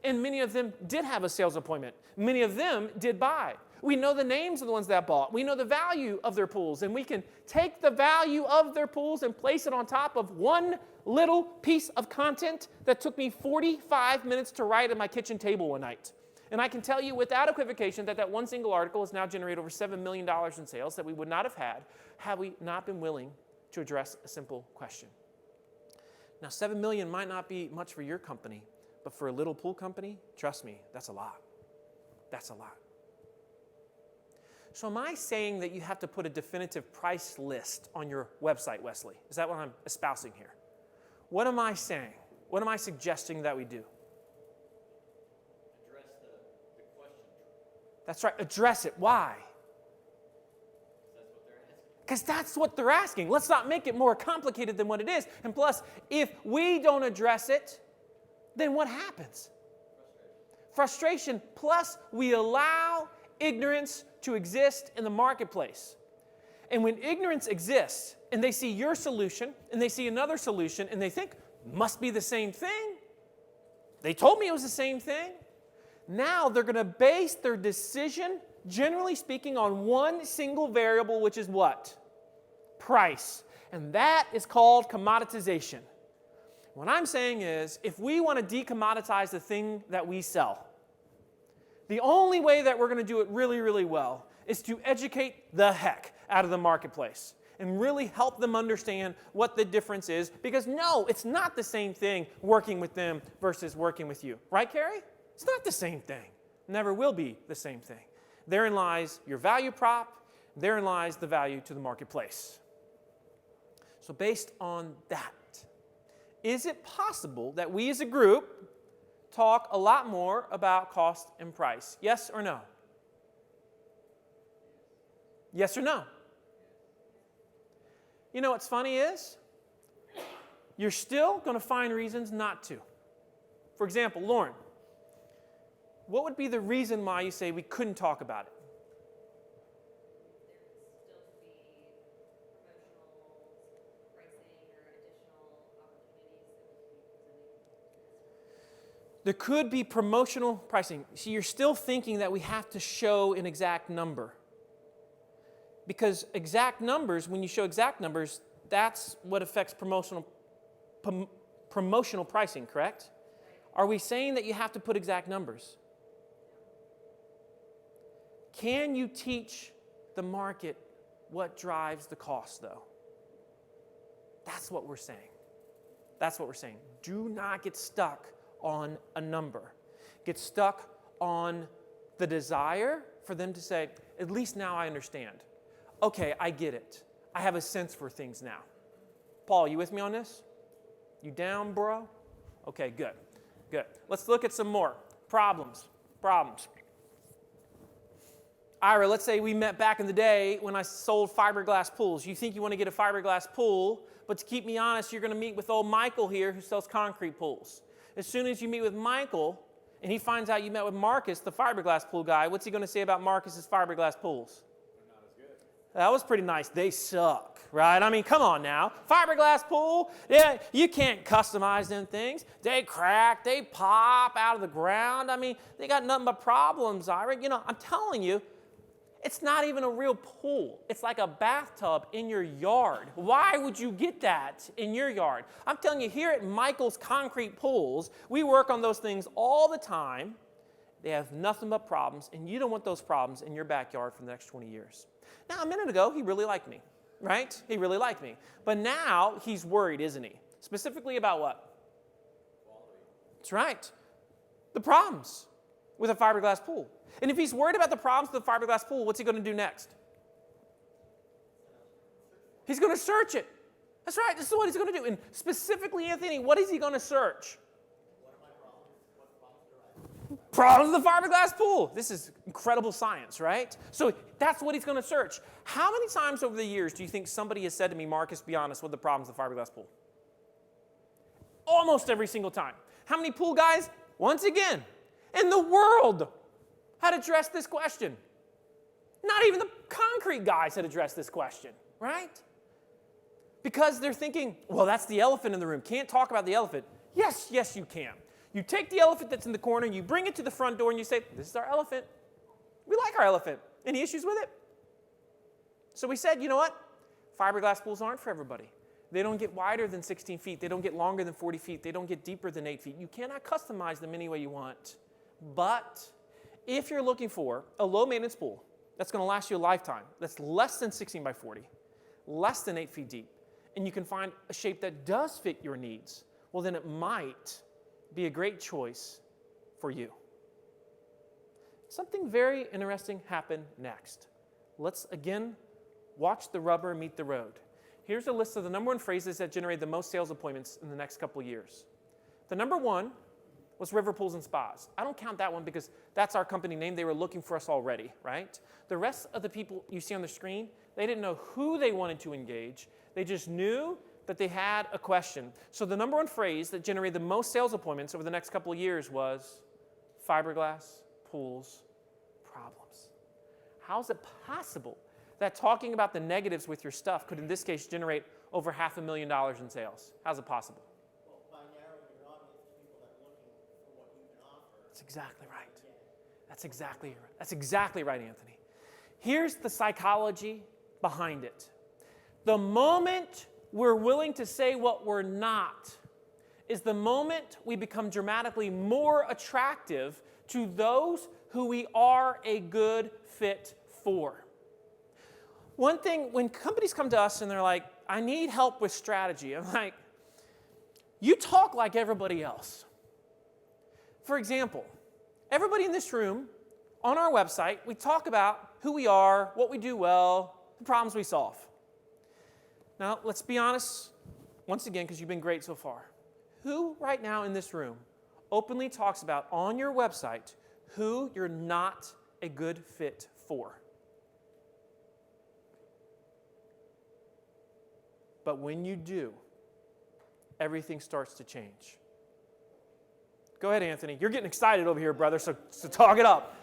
And many of them did have a sales appointment. Many of them did buy. We know the names of the ones that bought. We know the value of their pools. And we can take the value of their pools and place it on top of one little piece of content that took me 45 minutes to write at my kitchen table one night. And I can tell you without equivocation that that one single article has now generated over $7 million in sales that we would not have had we not been willing to address a simple question. Now, 7 million might not be much for your company, but for a little pool company, trust me, that's a lot. That's a lot. So am I saying that you have to put a definitive price list on your website, Wesley? Is that what I'm espousing here? What am I saying? What am I suggesting that we do? Address the question. That's right, address it. Why? That's what they're asking. Because that's what they're asking. Let's not make it more complicated than what it is. And plus, if we don't address it, then what happens? Frustration. Plus, we allow ignorance to exist in the marketplace. And when ignorance exists, and they see your solution, and they see another solution, and they think, must be the same thing. They told me it was the same thing. Now they're going to base their decision, generally speaking, on one single variable, which is what? Price. And that is called commoditization. What I'm saying is, if we want to decommoditize the thing that we sell, the only way that we're going to do it really, really well is to educate the heck out of the marketplace and really help them understand what the difference is. Because no, it's not the same thing working with them versus working with you. Right, Carrie? It's not the same thing. Never will be the same thing. Therein lies your value prop. Therein lies the value to the marketplace. So based on that, is it possible that we as a group talk a lot more about cost and price? Yes or no? Yes or no? You know what's funny is, you're still going to find reasons not to. For example, Lauren, what would be the reason why you say we couldn't talk about it? There could still be promotional pricing or additional opportunities that we could be presenting. There could be promotional pricing. See, you're still thinking that we have to show an exact number. Because exact numbers, when you show exact numbers, that's what affects promotional pricing, correct? Are we saying that you have to put exact numbers? Can you teach the market what drives the cost, though? That's what we're saying. That's what we're saying. Do not get stuck on a number. Get stuck on the desire for them to say, at least now I understand. Okay, I get it. I have a sense for things now. Paul, you with me on this? You down, bro? Okay, good. Good. Let's look at some more. Problems. Ira, let's say we met back in the day when I sold fiberglass pools. You think you want to get a fiberglass pool, but to keep me honest, you're going to meet with old Michael here who sells concrete pools. As soon as you meet with Michael and he finds out you met with Marcus, the fiberglass pool guy, what's he going to say about Marcus's fiberglass pools? They're not as good. That was pretty nice. They suck, right? I mean, come on now. Fiberglass pool, yeah, you can't customize them things. They crack, they pop out of the ground. I mean, they got nothing but problems, Ira. You know, I'm telling you, it's not even a real pool. It's like a bathtub in your yard. Why would you get that in your yard? I'm telling you, here at Michael's Concrete Pools, we work on those things all the time. They have nothing but problems, and you don't want those problems in your backyard for the next 20 years. Now, a minute ago, he really liked me, right? He really liked me. But now he's worried, isn't he? Specifically about what? Quality. That's right. The problems with a fiberglass pool. And if he's worried about the problems with the fiberglass pool, what's he going to do next? He's going to search it. That's right. This is what he's going to do. And specifically, Anthony, what is he going to search? What are my problems? What problems do I have? Problems with the fiberglass pool. This is incredible science, right? So that's what he's going to search. How many times over the years do you think somebody has said to me, Marcus, be honest, what are the problems with the fiberglass pool? Almost every single time. How many pool guys? Once again, in the world had addressed this question. Not even the concrete guys had addressed this question, right? Because they're thinking, well, that's the elephant in the room. Can't talk about the elephant. Yes, you can. You take the elephant that's in the corner, you bring it to the front door, and you say, this is our elephant. We like our elephant. Any issues with it? So we said, you know what? Fiberglass pools aren't for everybody. They don't get wider than 16 feet. They don't get longer than 40 feet. They don't get deeper than 8 feet. You cannot customize them any way you want. But if you're looking for a low-maintenance pool that's going to last you a lifetime, that's less than 16 by 40, less than 8 feet deep, and you can find a shape that does fit your needs, well, then it might be a great choice for you. Something very interesting happened next. Let's again watch the rubber meet the road. Here's a list of the number one phrases that generated the most sales appointments in the next couple of years. The number one was river pools and spas. I don't count that one because that's our company name. They were looking for us already, right? The rest of the people you see on the screen, they didn't know who they wanted to engage. They just knew that they had a question. So the number one phrase that generated the most sales appointments over the next couple of years was fiberglass pools problems. How is it possible that talking about the negatives with your stuff could, in this case, generate over $500,000 in sales? How's it possible? Well, by narrowing your audience to people that are looking for what you can offer. That's exactly right. That's exactly right, Anthony. Here's the psychology behind it. The moment we're willing to say what we're not is the moment we become dramatically more attractive to those who we are a good fit for. One thing, when companies come to us and they're like, I need help with strategy, I'm like, you talk like everybody else. For example, everybody in this room, on our website, we talk about who we are, what we do well, the problems we solve. Now, let's be honest, once again, because you've been great so far. Who right now in this room openly talks about on your website who you're not a good fit for? But when you do, everything starts to change. Go ahead, Anthony. You're getting excited over here, brother, so talk it up.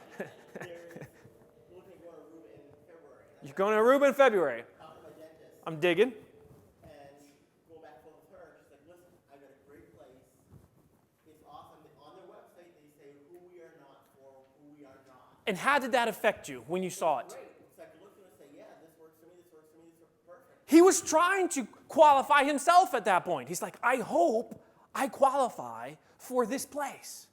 You're going to Aruba in February. Talking to my dentist, I'm digging. and go back home with her. She's like, listen, I got a great place. It's awesome. On their website, they say who we are not for, who we are not. And how did that affect you when you saw it? Great. It's like you look at it and say, yeah, this works for me, this works for me, this works perfect. He was trying to qualify himself at that point. He's like, I hope I qualify for this place.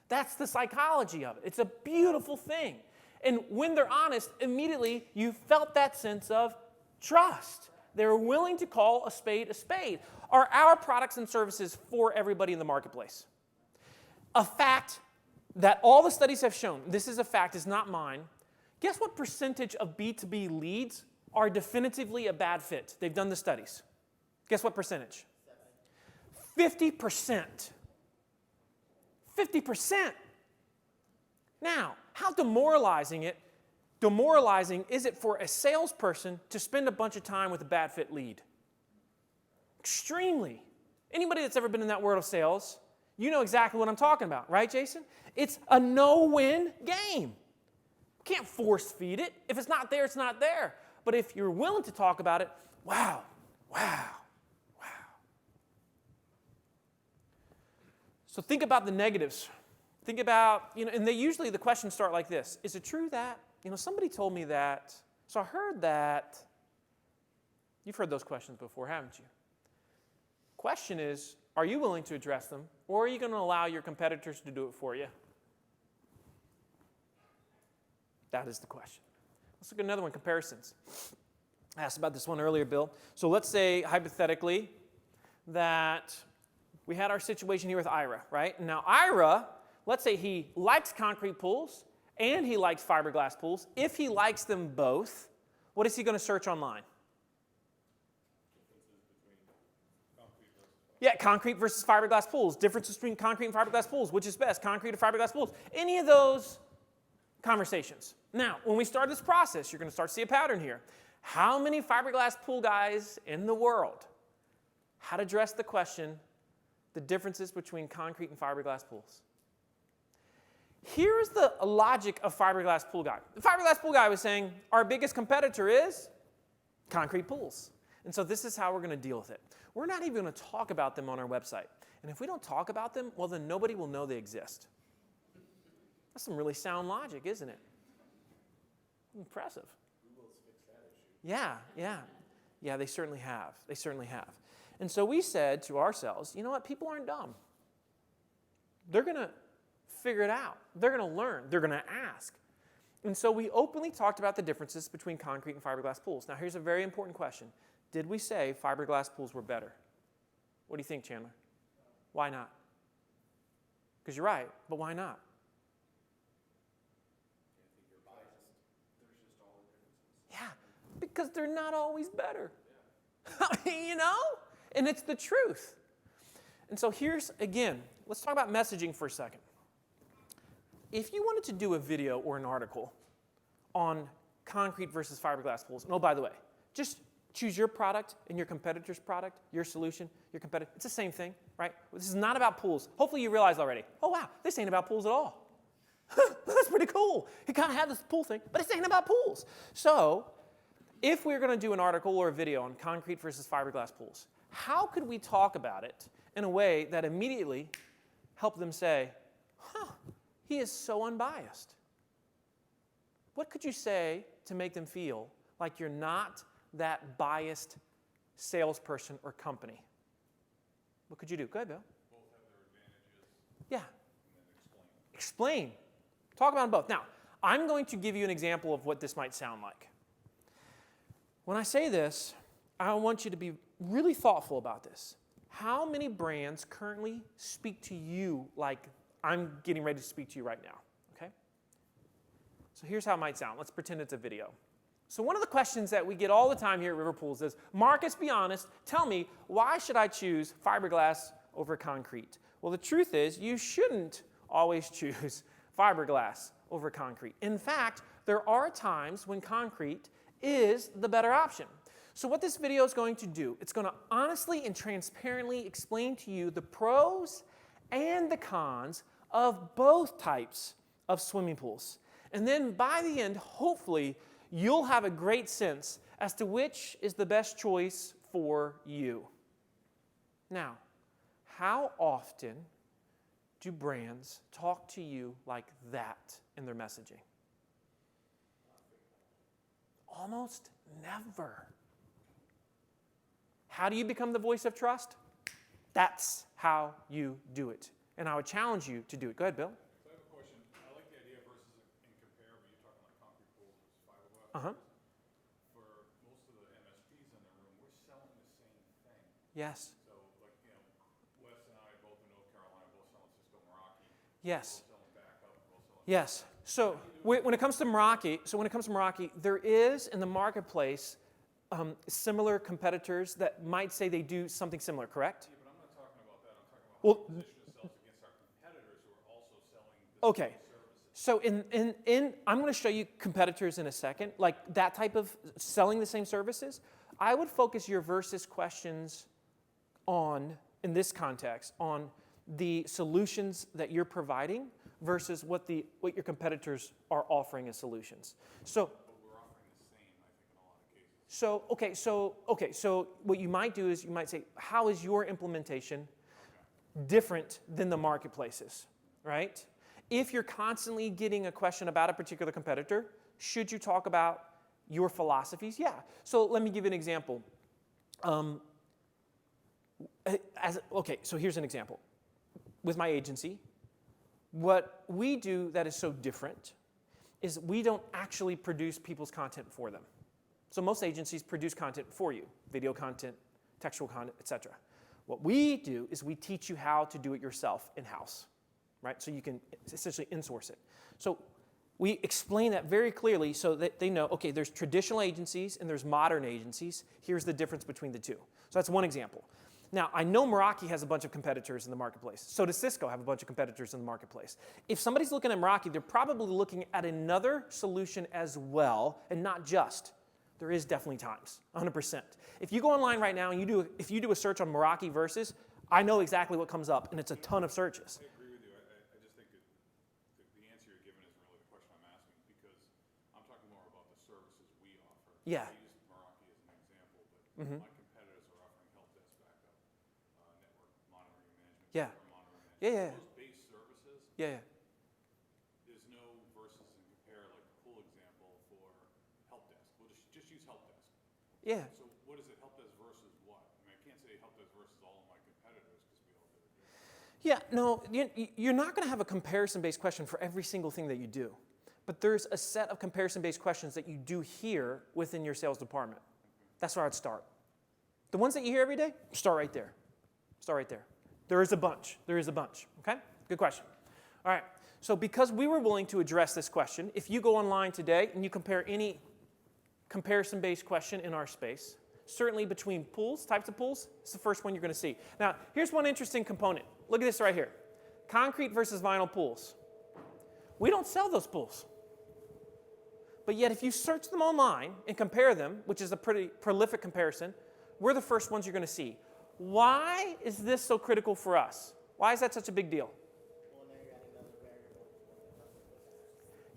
That's the psychology of it. It's a beautiful thing. And when they're honest, immediately you felt that sense of trust. They're willing to call a spade a spade. Are our products and services for everybody in the marketplace? A fact that all the studies have shown, this is a fact, is not mine. Guess what percentage of B2B leads are definitively a bad fit? They've done the studies. Guess what percentage? 50%. 50%. Now, how demoralizing is it for a salesperson to spend a bunch of time with a bad fit lead? Extremely. Anybody that's ever been in that world of sales, you know exactly what I'm talking about, right, Jason? It's a no-win game. Can't force feed it. If it's not there, it's not there. But if you're willing to talk about it, wow, wow, wow. So think about the negatives. Think about, and the questions start like this. Is it true that, somebody told me that, so I heard that. You've heard those questions before, haven't you? Question is, are you willing to address them, or are you going to allow your competitors to do it for you? That is the question. Let's look at another one, comparisons. I asked about this one earlier, Bill. So let's say, hypothetically, that we had our situation here with Ira, right? Now, Ira, let's say he likes concrete pools and he likes fiberglass pools. If he likes them both, what is he going to search online? Yeah, concrete versus fiberglass pools. Differences between concrete and fiberglass pools. Which is best, concrete or fiberglass pools? Any of those conversations. Now, when we start this process, you're going to start to see a pattern here. How many fiberglass pool guys in the world had addressed the question, the differences between concrete and fiberglass pools? Here's the logic of fiberglass pool guy. The fiberglass pool guy was saying, our biggest competitor is concrete pools. And so this is how we're going to deal with it. We're not even going to talk about them on our website. And if we don't talk about them, well, then nobody will know they exist. That's some really sound logic, isn't it? Impressive. Google's fixed that issue. Yeah, they certainly have. They certainly have. And so we said to ourselves, you know what? People aren't dumb. They're going to figure it out. They're going to learn. They're going to ask. And so we openly talked about the differences between concrete and fiberglass pools. Now, here's a very important question. Did we say fiberglass pools were better? What do you think, Chandler? Why not? Because you're right, but why not? I think you're biased. There's just all the differences. Yeah, because they're not always better. Yeah. And it's the truth. And so here's, again, let's talk about messaging for a second. If you wanted to do a video or an article on concrete versus fiberglass pools, and oh, by the way, just choose your product and your competitor's product, your solution, your competitor. It's the same thing, right? This is not about pools. Hopefully you realized already, oh, wow, this ain't about pools at all. That's pretty cool. He kind of had this pool thing, but this ain't about pools. So if we're going to do an article or a video on concrete versus fiberglass pools, how could we talk about it in a way that immediately helped them say, he is so unbiased? What could you say to make them feel like you're not that biased salesperson or company? What could you do? Go ahead, Bill. Both have their advantages. Yeah. And then Explain. Talk about them both. Now, I'm going to give you an example of what this might sound like. When I say this, I want you to be really thoughtful about this. How many brands currently speak to you like I'm getting ready to speak to you right now? Okay? So here's how it might sound. Let's pretend it's a video. So one of the questions that we get all the time here at River Pools is, Marcus, be honest, tell me, why should I choose fiberglass over concrete? Well, the truth is you shouldn't always choose fiberglass over concrete. In fact, there are times when concrete is the better option. So what this video is going to do, it's going to honestly and transparently explain to you the pros and the cons of both types of swimming pools. And then by the end, hopefully, you'll have a great sense as to which is the best choice for you. Now, how often do brands talk to you like that in their messaging? Almost never. How do you become the voice of trust? That's how you do it. And I would challenge you to do it. Go ahead, Bill. So I have a question. I like the idea versus in compare, but you're talking like concrete pools versus fiberglass. Uh-huh. For most of the MSPs in the room, we're selling the same thing. Yes. So like, Wes and I both in North Carolina, both selling Cisco Meraki. Yes. Both selling backup, both selling. Yes. So when it comes to Meraki, there is in the marketplace similar competitors that might say they do something similar, correct? Yeah, but I'm not talking about that. I'm talking about Well, how we position ourselves against our competitors who are also selling the okay. same services. So I'm going to show you competitors in a second, like that type of selling the same services. I would focus your versus questions on, in this context, on the solutions that you're providing versus what your competitors are offering as solutions. So But we're offering the same, I think, in a lot of cases. So what you might do is you might say, how is your implementation different than the marketplace's, right? If you're constantly getting a question about a particular competitor, should you talk about your philosophies? Yeah. So let me give you an example. So here's an example. With my agency, what we do that is so different is we don't actually produce people's content for them. So most agencies produce content for you, video content, textual content, etc. What we do is we teach you how to do it yourself in-house, right? So you can essentially insource it. So we explain that very clearly so that they know, okay, there's traditional agencies and there's modern agencies. Here's the difference between the two. So that's one example. Now, I know Meraki has a bunch of competitors in the marketplace. So does Cisco have a bunch of competitors in the marketplace. If somebody's looking at Meraki, they're probably looking at another solution as well, and not just. There is definitely times, 100%. If you go online right now and if you do a search on Meraki versus, I know exactly what comes up, and it's a ton of searches. I agree with you. I just think the answer you're giving isn't really the question I'm asking, because I'm talking more about the services we offer. Yeah. I use Meraki as an example, but my competitors are offering help desk backup, network monitoring management, Yeah. server monitoring management. Yeah, yeah. Those base services, Yeah. there's no versus and compare like the pool example for help desk. We'll just use help desk. Yeah. So what is it, help desk versus what? I mean, I can't say help desk versus all of my competitors because we all do it different. Yeah, no, you're not going to have a comparison-based question for every single thing that you do. But there's a set of comparison-based questions that you do hear within your sales department. That's where I'd start. The ones that you hear every day, start right there. Start right there. There is a bunch. Okay? Good question. All right. So because we were willing to address this question, if you go online today and you compare any comparison-based question in our space, certainly between pools, types of pools, it's the first one you're going to see. Now, here's one interesting component. Look at this right here. Concrete versus vinyl pools. We don't sell those pools. But yet, if you search them online and compare them, which is a pretty prolific comparison, we're the first ones you're going to see. Why is this so critical for us? Why is that such a big deal? Well, now you're adding another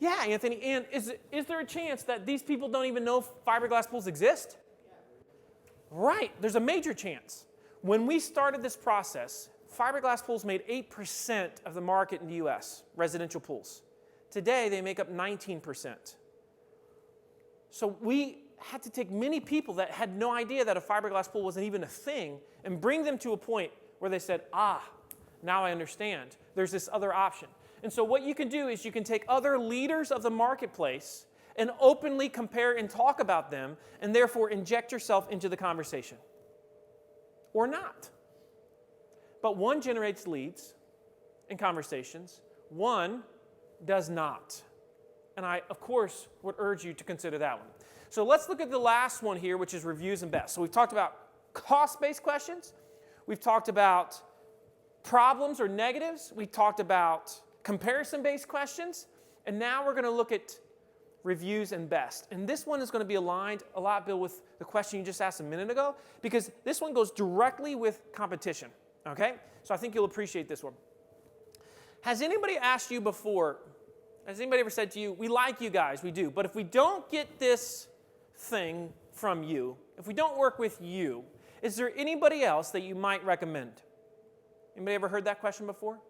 variable. Yeah, Anthony, and is there a chance that these people don't even know fiberglass pools exist? Right, there's a major chance. When we started this process, fiberglass pools made 8% of the market in the US, residential pools. Today, they make up 19%. So we had to take many people that had no idea that a fiberglass pool wasn't even a thing and bring them to a point where they said, now I understand. There's this other option. And so what you can do is you can take other leaders of the marketplace and openly compare and talk about them and therefore inject yourself into the conversation. Or not. But one generates leads and conversations. One does not. And I, of course, would urge you to consider that one. So let's look at the last one here, which is reviews and best. So we've talked about cost-based questions. We've talked about problems or negatives. We talked about comparison-based questions. And now we're going to look at reviews and best. And this one is going to be aligned a lot, Bill, with the question you just asked a minute ago, because this one goes directly with competition, okay? So I think you'll appreciate this one. Has anybody asked you before, has anybody ever said to you, we like you guys, we do, but if we don't get this thing from you, if we don't work with you, is there anybody else that you might recommend? Anybody ever heard that question before?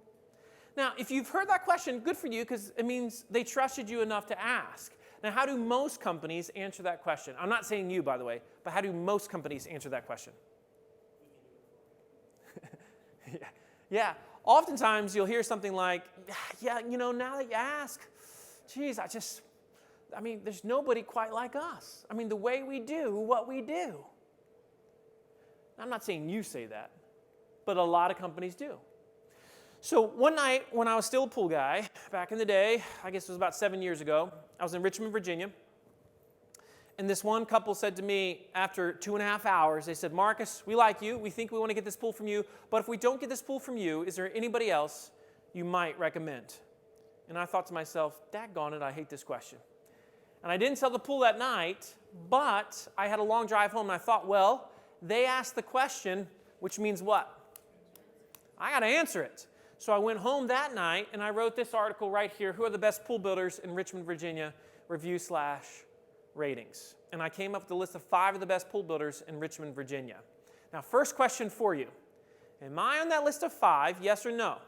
Now, if you've heard that question, good for you, because it means they trusted you enough to ask. Now, how do most companies answer that question? I'm not saying you, by the way, but how do most companies answer that question? Yeah. Oftentimes, you'll hear something like, yeah, you know, now that you ask, geez, there's nobody quite like us. I mean, the way we do what we do. I'm not saying you say that, but a lot of companies do. So one night when I was still a pool guy, back in the day, I guess it was about 7 years ago, I was in Richmond, Virginia, and this one couple said to me after 2.5 hours, they said, Marcus, we like you, we think we want to get this pool from you, but if we don't get this pool from you, is there anybody else you might recommend? And I thought to myself, daggone it, I hate this question. And I didn't sell the pool that night, but I had a long drive home, and I thought, well, they asked the question, which means what? I got to answer it. So I went home that night, and I wrote this article right here, Who are the Best Pool Builders in Richmond, Virginia, review/ratings. And I came up with a list of 5 of the best pool builders in Richmond, Virginia. Now, first question for you. Am I on that list of 5, yes or no?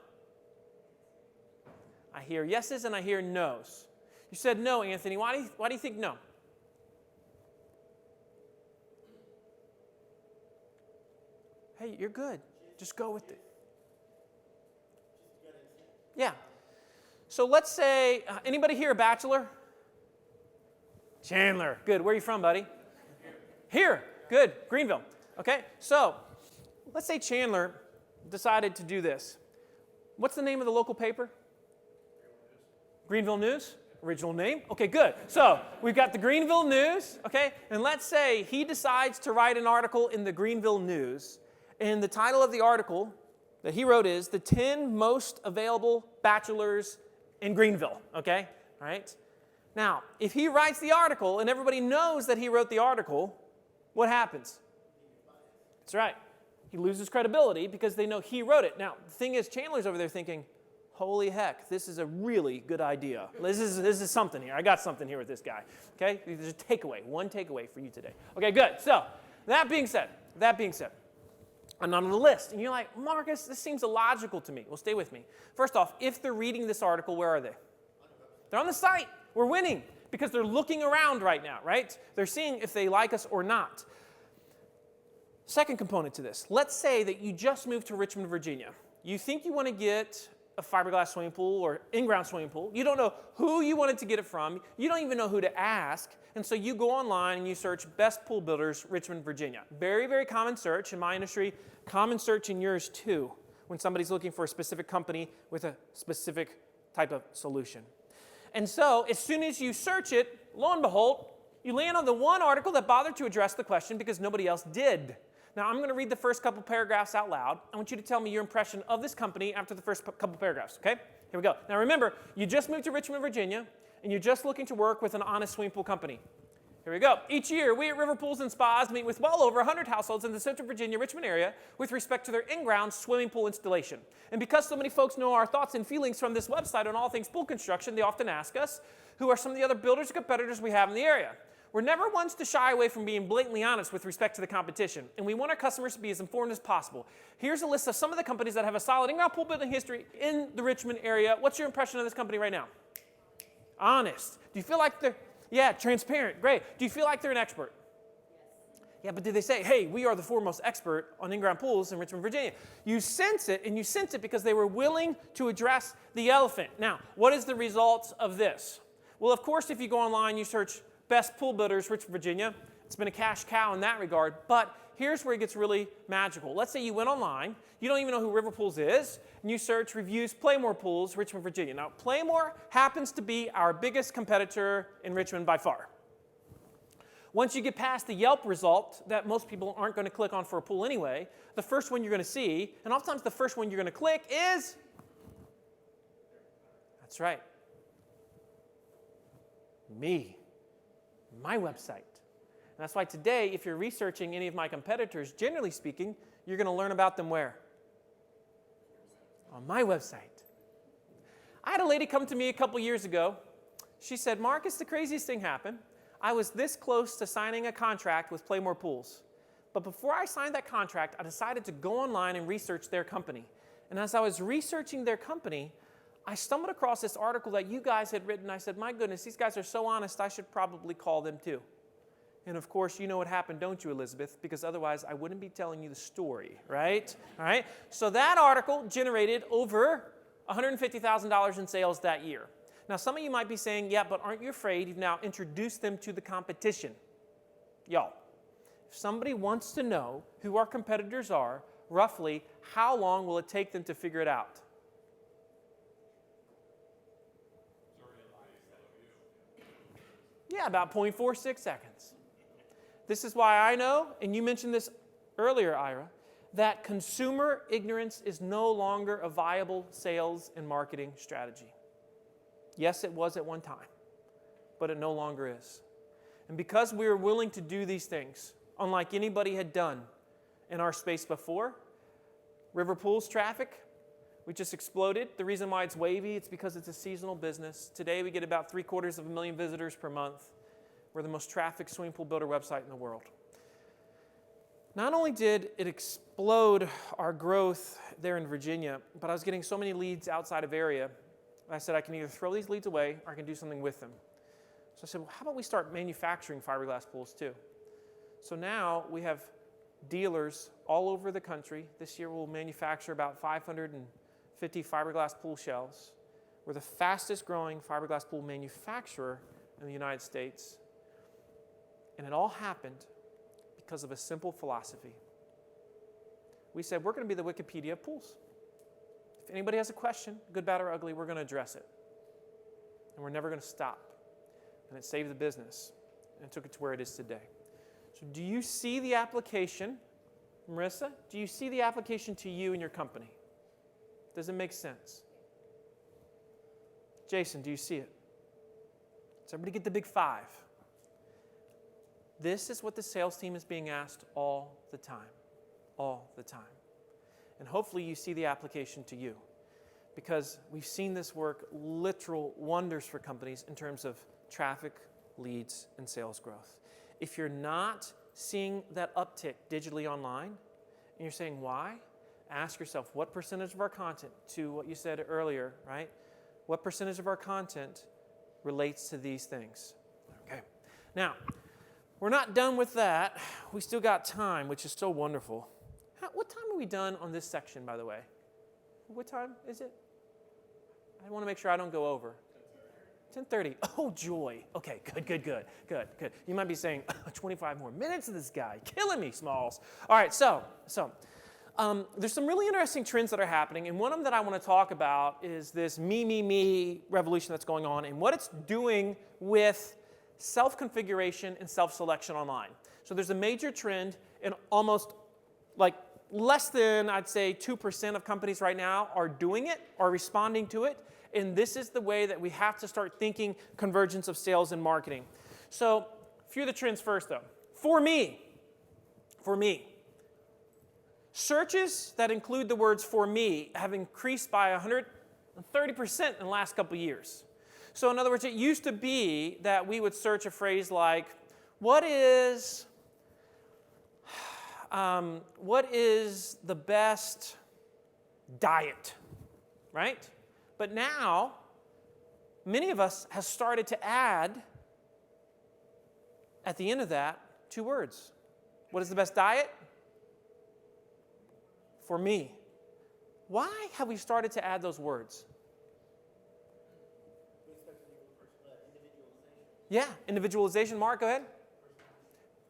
I hear yeses and I hear nos. You said no, Anthony. Why do you think no? Hey, you're good. Just go with it. Yeah. So let's say, anybody here a bachelor? Chandler. Good. Where are you from, buddy? Here. Good. Greenville. Okay. So let's say Chandler decided to do this. What's the name of the local paper? Greenville News. Original name. Okay, good. So we've got the Greenville News. Okay. And let's say he decides to write an article in the Greenville News. And the title of the article that he wrote is The 10 Most Available Bachelors in Greenville, okay? All right? Now, if he writes the article and everybody knows that he wrote the article, what happens? That's right. He loses credibility because they know he wrote it. Now, the thing is, Chandler's over there thinking, holy heck, this is a really good idea. This is something here. I got something here with this guy, okay? There's a takeaway, one takeaway for you today. Okay, good. So, that being said, I'm not on the list. And you're like, Marcus, this seems illogical to me. Well, stay with me. First off, if they're reading this article, where are they? They're on the site. We're winning because they're looking around right now, right? They're seeing if they like us or not. Second component to this. Let's say that you just moved to Richmond, Virginia. You think you want to get a fiberglass swimming pool or in-ground swimming pool. You don't know who you wanted to get it from. You don't even know who to ask. And so you go online and you search Best Pool Builders, Richmond, Virginia. Very, very common search in my industry. Common search in yours too when somebody's looking for a specific company with a specific type of solution. And so as soon as you search it, lo and behold, you land on the one article that bothered to address the question because nobody else did. Now, I'm going to read the first couple paragraphs out loud. I want you to tell me your impression of this company after the first couple paragraphs, okay? Here we go. Now, remember, you just moved to Richmond, Virginia, and you're just looking to work with an honest swimming pool company. Here we go. Each year, we at River Pools and Spas meet with well over 100 households in the Central Virginia, Richmond area with respect to their in-ground swimming pool installation. And because so many folks know our thoughts and feelings from this website on all things pool construction, they often ask us, who are some of the other builders and competitors we have in the area? We're never ones to shy away from being blatantly honest with respect to the competition, and we want our customers to be as informed as possible. Here's a list of some of the companies that have a solid in-ground pool building history in the Richmond area. What's your impression of this company right now? Honest. Do you feel like they're, transparent, great. Do you feel like they're an expert? Yes. Yeah, but did they say, hey, we are the foremost expert on in-ground pools in Richmond, Virginia? You sense it, and you sense it because they were willing to address the elephant. Now, what is the result of this? Well, of course, if you go online, you search Best Pool Builders, Richmond, Virginia. It's been a cash cow in that regard, but here's where it gets really magical. Let's say you went online, you don't even know who River Pools is, and you search reviews Playmore Pools, Richmond, Virginia. Now, Playmore happens to be our biggest competitor in Richmond by far. Once you get past the Yelp result that most people aren't going to click on for a pool anyway, the first one you're going to see, and oftentimes the first one you're going to click is, that's right, me, my website. And that's why today, if you're researching any of my competitors, generally speaking, you're going to learn about them where? On my website. I had a lady come to me a couple years ago. She said, Marcus, the craziest thing happened. I was this close to signing a contract with Playmore Pools. But before I signed that contract, I decided to go online and research their company. And as I was researching their company, I stumbled across this article that you guys had written. I said, my goodness, these guys are so honest, I should probably call them too. And of course, you know what happened, don't you, Elizabeth? Because otherwise, I wouldn't be telling you the story, right? All right. So that article generated over $150,000 in sales that year. Now, some of you might be saying, yeah, but aren't you afraid you've now introduced them to the competition? Y'all, if somebody wants to know who our competitors are, roughly, how long will it take them to figure it out? Yeah, about 0.46 seconds. This is why I know, and you mentioned this earlier, Ira, that consumer ignorance is no longer a viable sales and marketing strategy. Yes, it was at one time, but it no longer is. And because we are willing to do these things, unlike anybody had done in our space before, River Pools traffic, we just exploded. The reason why it's wavy, it's because it's a seasonal business. Today we get about 750,000 visitors per month. We're the most trafficked swimming pool builder website in the world. Not only did it explode our growth there in Virginia, but I was getting so many leads outside of area. I said I can either throw these leads away or I can do something with them. So I said, well, how about we start manufacturing fiberglass pools too? So now we have dealers all over the country. This year we'll manufacture about 550 fiberglass pool shells. We're the fastest growing fiberglass pool manufacturer in the United States. And it all happened because of a simple philosophy. We said, we're going to be the Wikipedia of pools. If anybody has a question, good, bad, or ugly, we're going to address it. And we're never going to stop. And it saved the business and took it to where it is today. So do you see the application, Marissa? Do you see the application to you and your company? Does it make sense? Jason, do you see it? Does everybody get the big five? This is what the sales team is being asked all the time. All the time. And hopefully you see the application to you, because we've seen this work literal wonders for companies in terms of traffic, leads, and sales growth. If you're not seeing that uptick digitally online, and you're saying why, ask yourself what percentage of our content, to what you said earlier, right? What percentage of our content relates to these things? Okay. Now, we're not done with that. We still got time, which is so wonderful. What time are we done on this section, by the way? What time is it? I want to make sure I don't go over. 10:30. Oh, joy. Okay, good. You might be saying, 25 more minutes of this guy. Killing me, Smalls. All right, so there's some really interesting trends that are happening, and one of them that I want to talk about is this me revolution that's going on and what it's doing with self-configuration and self-selection online. So there's a major trend in almost like less than, I'd say, 2% of companies right now are doing it, are responding to it. And this is the way that we have to start thinking convergence of sales and marketing. So a few of the trends first, though. For me, searches that include the words "for me" have increased by 130% in the last couple of years. So in other words, it used to be that we would search a phrase like, what is the best diet, right? But now, many of us have started to add, at the end of that, 2 words. What is the best diet? For me. Why have we started to add those words? Yeah, individualization. Mark, go ahead.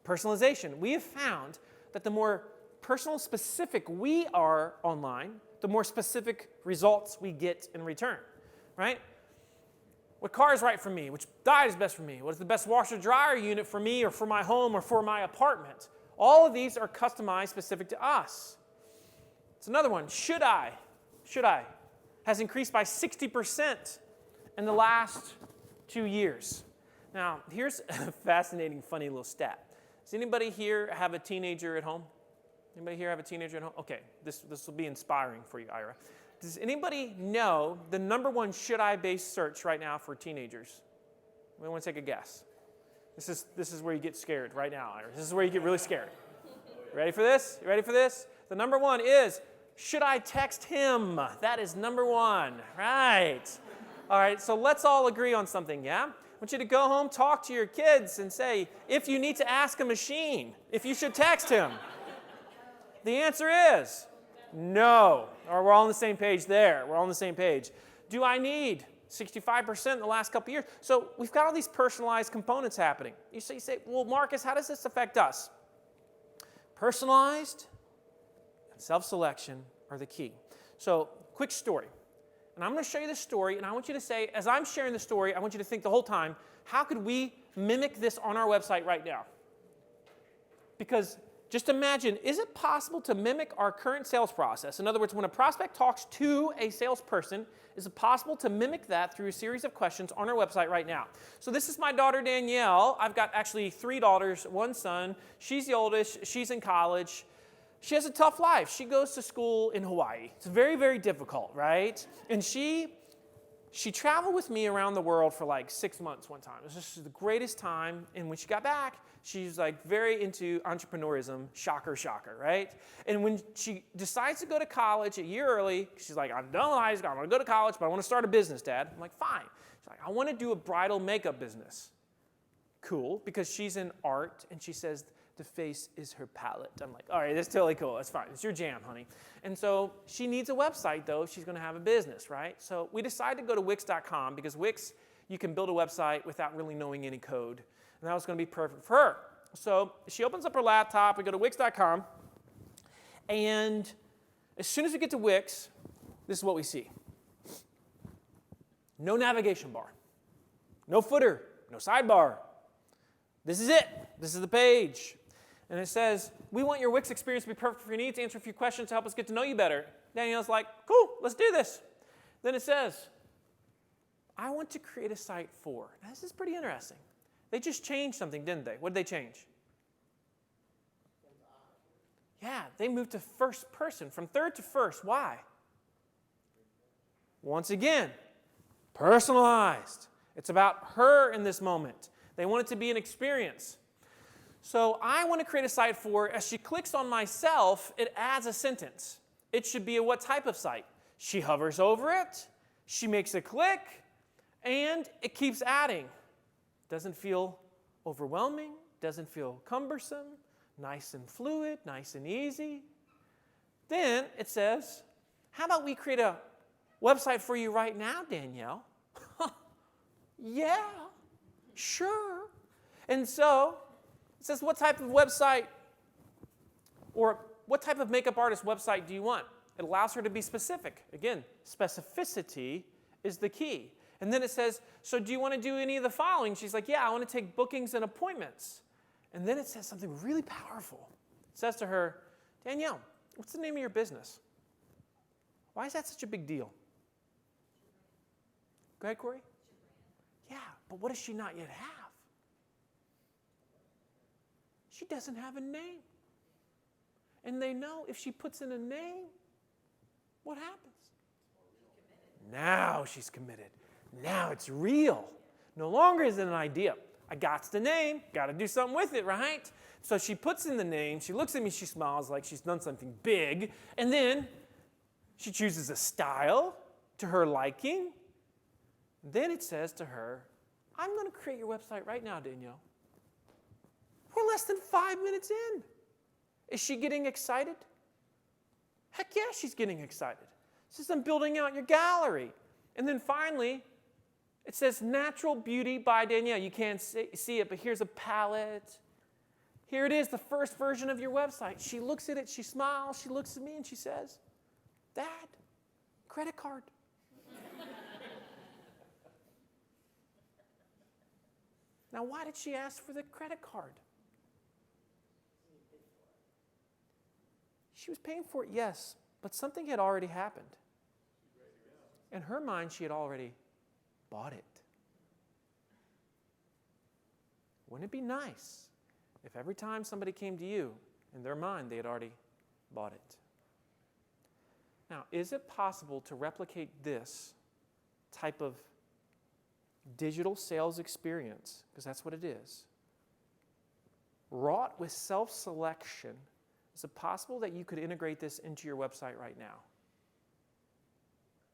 Personalization. We have found that the more personal specific we are online, the more specific results we get in return, right? What car is right for me? Which diet is best for me? What is the best washer dryer unit for me or for my home or for my apartment? All of these are customized specific to us. It's another one. Should I has increased by 60% in the last 2 years. Now, here's a fascinating, funny little stat. Does anybody here have a teenager at home? Anybody here have a teenager at home? Okay, this will be inspiring for you, Ira. Does anybody know the number one should I based search right now for teenagers? We want to take a guess. This is where you get scared right now, Ira. This is where you get really scared. Ready for this? You ready for this? The number one is, should I text him? That is number one. Right. All right, so let's all agree on something, yeah? I want you to go home, talk to your kids, and say, if you need to ask a machine, if you should text him. The answer is no. Or we're all on the same page there. We're all on the same page. Do I need 65% in the last couple years? So we've got all these personalized components happening. You say, well, Marcus, how does this affect us? Personalized and self-selection are the key. So quick story. And I'm going to show you this story, and I want you to say, as I'm sharing the story, I want you to think the whole time, how could we mimic this on our website right now? Because just imagine, is it possible to mimic our current sales process? In other words, when a prospect talks to a salesperson, is it possible to mimic that through a series of questions on our website right now? So this is my daughter, Danielle. I've got actually 3 daughters, 1 son. She's the oldest. She's in college. She has a tough life. She goes to school in Hawaii. It's very, very difficult, right? And she traveled with me around the world for like 6 months one time. It was just the greatest time. And when she got back, she's like very into entrepreneurism. Shocker, shocker, right? And when she decides to go to college a year early, she's like, I'm done with high school. I want to go to college, but I want to start a business, Dad. I'm like, fine. She's like, I want to do a bridal makeup business. Cool, because she's in art, and she says, the face is her palette. I'm like, all right, that's totally cool. That's fine. It's your jam, honey. And so she needs a website, though, if she's going to have a business, right? So we decided to go to Wix.com because Wix, you can build a website without really knowing any code. And that was going to be perfect for her. So she opens up her laptop. We go to Wix.com. And as soon as we get to Wix, this is what we see. No navigation bar. No footer. No sidebar. This is it. This is the page. And it says, we want your Wix experience to be perfect for your needs. Answer a few questions to help us get to know you better. Danielle's like, cool, let's do this. Then it says, I want to create a site for. Now, this is pretty interesting. They just changed something, didn't they? What did they change? Yeah, they moved to first person, from third to first. Why? Once again, personalized. It's about her in this moment. They want it to be an experience. So I want to create a site for, as she clicks on myself, it adds a sentence. It should be a what type of site? She hovers over it, she makes a click, and it keeps adding. Doesn't feel overwhelming, doesn't feel cumbersome, nice and fluid, nice and easy. Then it says, how about we create a website for you right now, Danielle? Yeah, sure. And so it says, what type of website or what type of makeup artist website do you want? It allows her to be specific. Again, specificity is the key. And then it says, so do you want to do any of the following? She's like, yeah, I want to take bookings and appointments. And then it says something really powerful. It says to her, Danielle, what's the name of your business? Why is that such a big deal? Go ahead, Corey. Yeah, but what does she not yet have? She doesn't have a name. And they know if she puts in a name, what happens? Now she's committed. Now it's real. No longer is it an idea. I got the name, got to do something with it, right? So she puts in the name, she looks at me, she smiles like she's done something big, and then she chooses a style to her liking. Then it says to her, I'm going to create your website right now, Danielle. We're less than 5 minutes in. Is she getting excited? Heck yeah, she's getting excited. It says, I'm building out your gallery. And then finally, it says Natural Beauty by Danielle. You can't see it, but here's a palette. Here it is, the first version of your website. She looks at it, she smiles, she looks at me, and she says, Dad, credit card. Now, why did she ask for the credit card? She was paying for it, yes, but something had already happened. In her mind, she had already bought it. Wouldn't it be nice if every time somebody came to you, in their mind, they had already bought it? Now, is it possible to replicate this type of digital sales experience, because that's what it is, wrought with self-selection? Is it possible that you could integrate this into your website right now?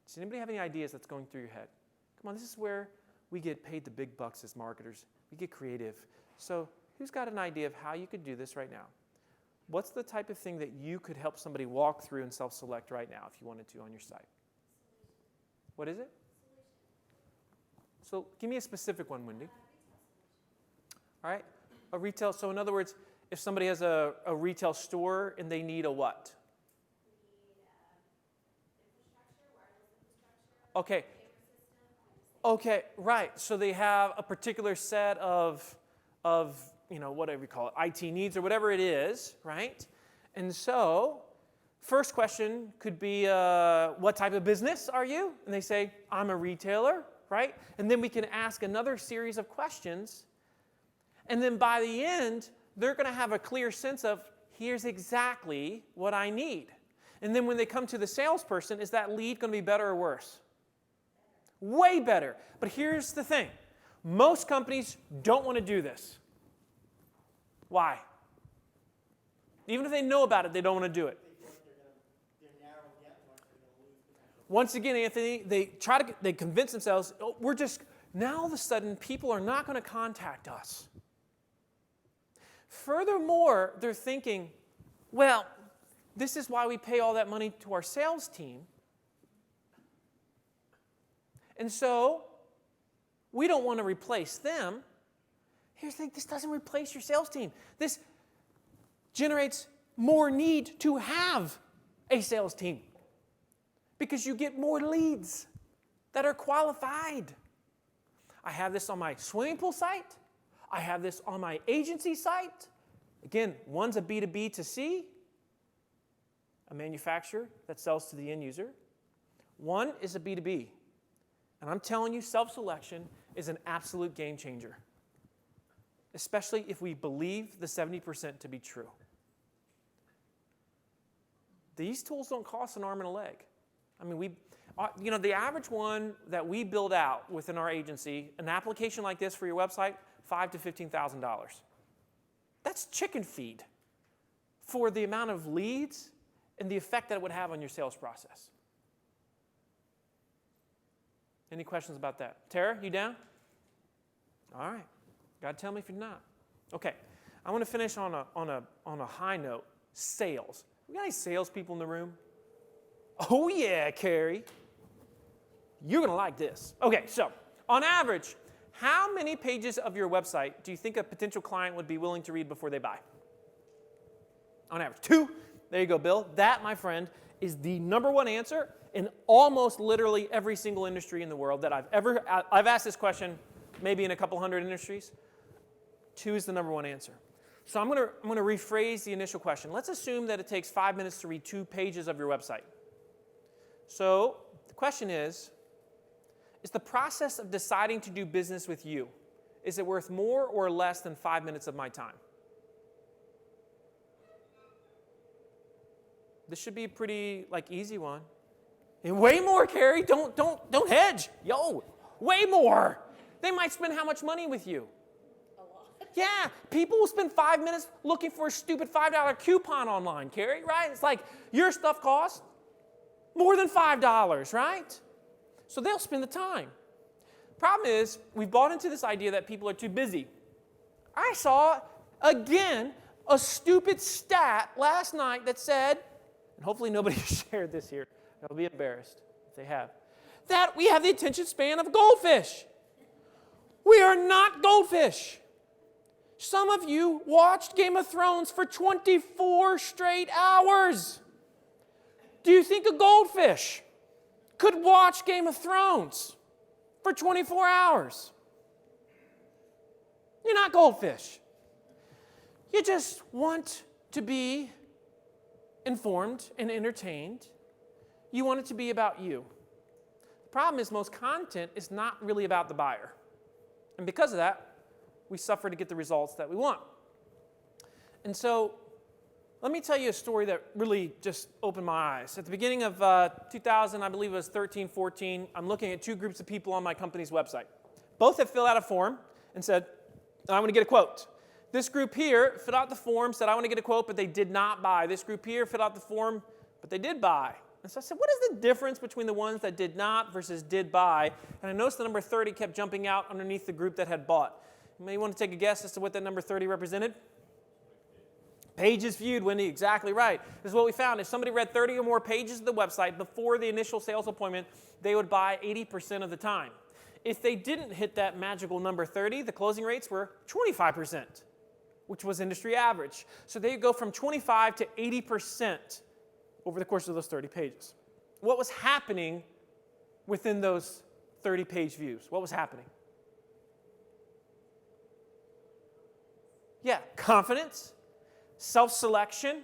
Does anybody have any ideas that's going through your head? Come on, this is where we get paid the big bucks as marketers. We get creative. So who's got an idea of how you could do this right now? What's the type of thing that you could help somebody walk through and self-select right now if you wanted to on your site? What is it? So give me a specific one, Wendy. All right, a retail. So in other words, if somebody has a retail store and they need a what? Okay. Okay, right. So they have a particular set of whatever you call it, IT needs or whatever it is, right? And so, first question could be, what type of business are you? And they say, I'm a retailer, right? And then we can ask another series of questions. And then by the end, they're going to have a clear sense of, here's exactly what I need. And then when they come to the salesperson, is that lead going to be better or worse? Way better. But here's the thing. Most companies don't want to do this. Why? Even if they know about it, they don't want to do it. Once again, Anthony, they convince themselves, oh, now all of a sudden, people are not going to contact us. Furthermore, they're thinking, well, this is why we pay all that money to our sales team. And so, we don't want to replace them. Here's the thing, this doesn't replace your sales team. This generates more need to have a sales team because you get more leads that are qualified. I have this on my swimming pool site. I have this on my agency site. Again, one's a B2B to C, a manufacturer that sells to the end user. One is a B2B. And I'm telling you, self-selection is an absolute game changer, especially if we believe the 70% to be true. These tools don't cost an arm and a leg. I mean, the average one that we build out within our agency, an application like this for your website, $5,000 to $15,000. That's chicken feed for the amount of leads and the effect that it would have on your sales process. Any questions about that? Tara, you down? All right. God, tell me if you're not. Okay. I want to finish on a high note. Sales. We got any salespeople in the room? Oh yeah, Carrie. You're going to like this. Okay, so on average, how many pages of your website do you think a potential client would be willing to read before they buy? On average, 2. There you go, Bill. That, my friend, is the number one answer in almost literally every single industry in the world that I've asked this question maybe in a couple hundred industries. 2 is the number one answer. So I'm going to rephrase the initial question. Let's assume that it takes 5 minutes to read 2 pages of your website. So the question is the process of deciding to do business with you, is it worth more or less than 5 minutes of my time? This should be a pretty easy one. And way more, Carrie. Don't hedge. Yo, way more. They might spend how much money with you? A lot. Yeah, people will spend 5 minutes looking for a stupid $5 coupon online, Carrie, right? It's like your stuff costs more than $5, right? So they'll spend the time. Problem is, we've bought into this idea that people are too busy. I saw, again, a stupid stat last night that said, and hopefully nobody shared this here, they'll be embarrassed if they have, that we have the attention span of goldfish. We are not goldfish. Some of you watched Game of Thrones for 24 straight hours. Do you think a goldfish could watch Game of Thrones for 24 hours? You're not goldfish. You just want to be informed and entertained. You want it to be about you. The problem is most content is not really about the buyer. And because of that, we suffer to get the results that we want. And so let me tell you a story that really just opened my eyes. At the beginning of 2000, I believe it was 13, 14, I'm looking at two groups of people on my company's website. Both have filled out a form and said, I want to get a quote. This group here filled out the form, said, I want to get a quote, but they did not buy. This group here filled out the form, but they did buy. And so I said, what is the difference between the ones that did not versus did buy? And I noticed the number 30 kept jumping out underneath the group that had bought. You may want to take a guess as to what that number 30 represented. Pages viewed, Wendy, exactly right. This is what we found. If somebody read 30 or more pages of the website before the initial sales appointment, they would buy 80% of the time. If they didn't hit that magical number 30, the closing rates were 25%, which was industry average. So they go from 25 to 80% over the course of those 30 pages. What was happening within those 30-page views? What was happening? Yeah, confidence. Self-selection,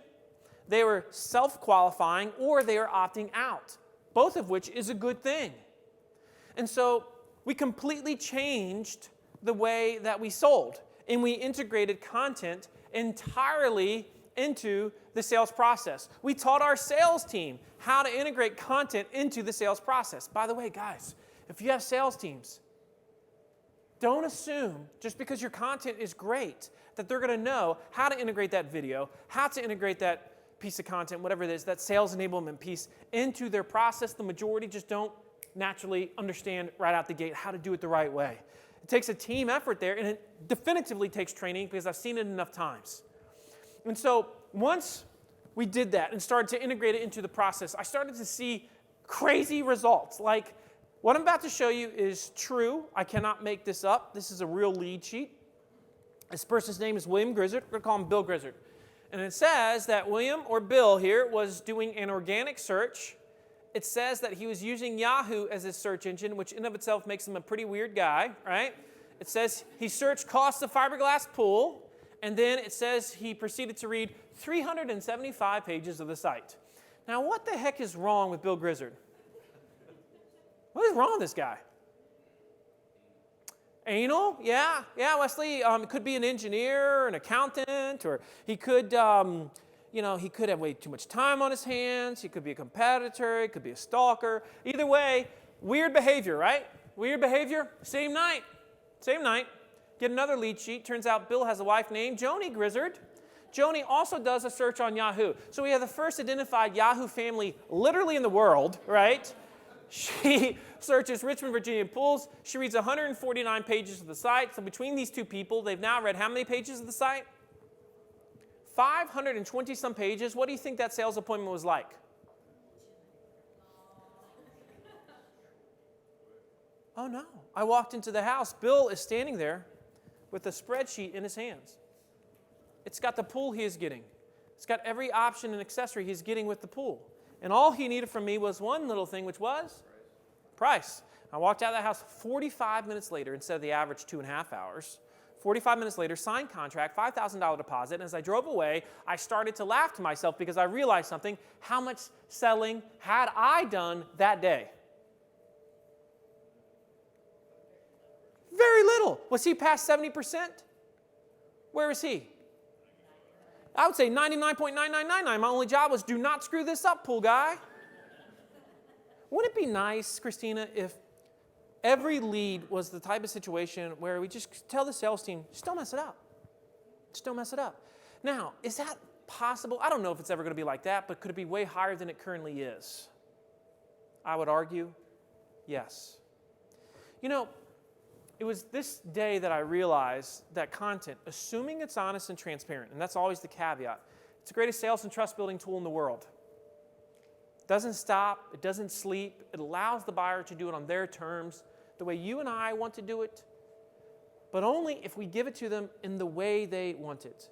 they were self-qualifying, or they are opting out, both of which is a good thing. And so we completely changed the way that we sold, and we integrated content entirely into the sales process. We taught our sales team how to integrate content into the sales process. By the way, guys, if you have sales teams, don't assume just because your content is great that they're going to know how to integrate that video, how to integrate that piece of content, whatever it is, that sales enablement piece into their process. The majority just don't naturally understand right out the gate how to do it the right way. It takes a team effort there, and it definitively takes training because I've seen it enough times. And so once we did that and started to integrate it into the process, I started to see crazy results. Like what I'm about to show you is true. I cannot make this up. This is a real lead sheet. This person's name is William Grizzard. We're going to call him Bill Grizzard. And it says that William, or Bill here, was doing an organic search. It says that he was using Yahoo as his search engine, which in of itself makes him a pretty weird guy, right? It says he searched cost of fiberglass pool, and then it says he proceeded to read 375 pages of the site. Now, what the heck is wrong with Bill Grizzard? What is wrong with this guy? Anal? Yeah, Wesley. It could be an engineer, an accountant, or he could, he could have way too much time on his hands. He could be a competitor. He could be a stalker. Either way, weird behavior, right? Weird behavior. Same night. Get another lead sheet. Turns out Bill has a wife named Joni Grizzard. Joni also does a search on Yahoo. So we have the first identified Yahoo family literally in the world, right? She searches Richmond, Virginia pools. She reads 149 pages of the site. So between these two people, they've now read how many pages of the site? 520 some pages. What do you think that sales appointment was like? Oh no. I walked into the house. Bill is standing there with a spreadsheet in his hands. It's got the pool he is getting. It's got every option and accessory he's getting with the pool. And all he needed from me was one little thing, which was price. I walked out of the house 45 minutes later instead of the average 2.5 hours. 45 minutes later, signed contract, $5,000 deposit. And as I drove away, I started to laugh to myself because I realized something. How much selling had I done that day? Very little. Was he past 70%? Where is he? I would say 99.9999. My only job was do not screw this up, pool guy. Wouldn't it be nice, Christina, if every lead was the type of situation where we just tell the sales team, just don't mess it up. Just don't mess it up. Now, is that possible? I don't know if it's ever going to be like that, but could it be way higher than it currently is? I would argue, yes. You know, it was this day that I realized that content, assuming it's honest and transparent, and that's always the caveat, it's the greatest sales and trust building tool in the world. It doesn't stop, it doesn't sleep, it allows the buyer to do it on their terms, the way you and I want to do it, but only if we give it to them in the way they want it.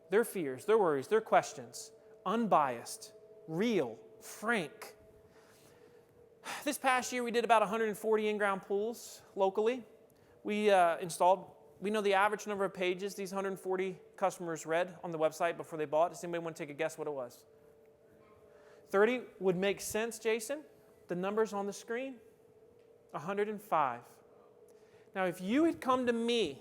Their fears, their worries, their questions, unbiased, real, frank. This past year we did about 140 in-ground pools locally. We installed we know the average number of pages these 140 customers read on the website before they bought. Does anybody want to take a guess what it was? 30 would make sense, Jason. The numbers on the screen, 105. Now, if you had come to me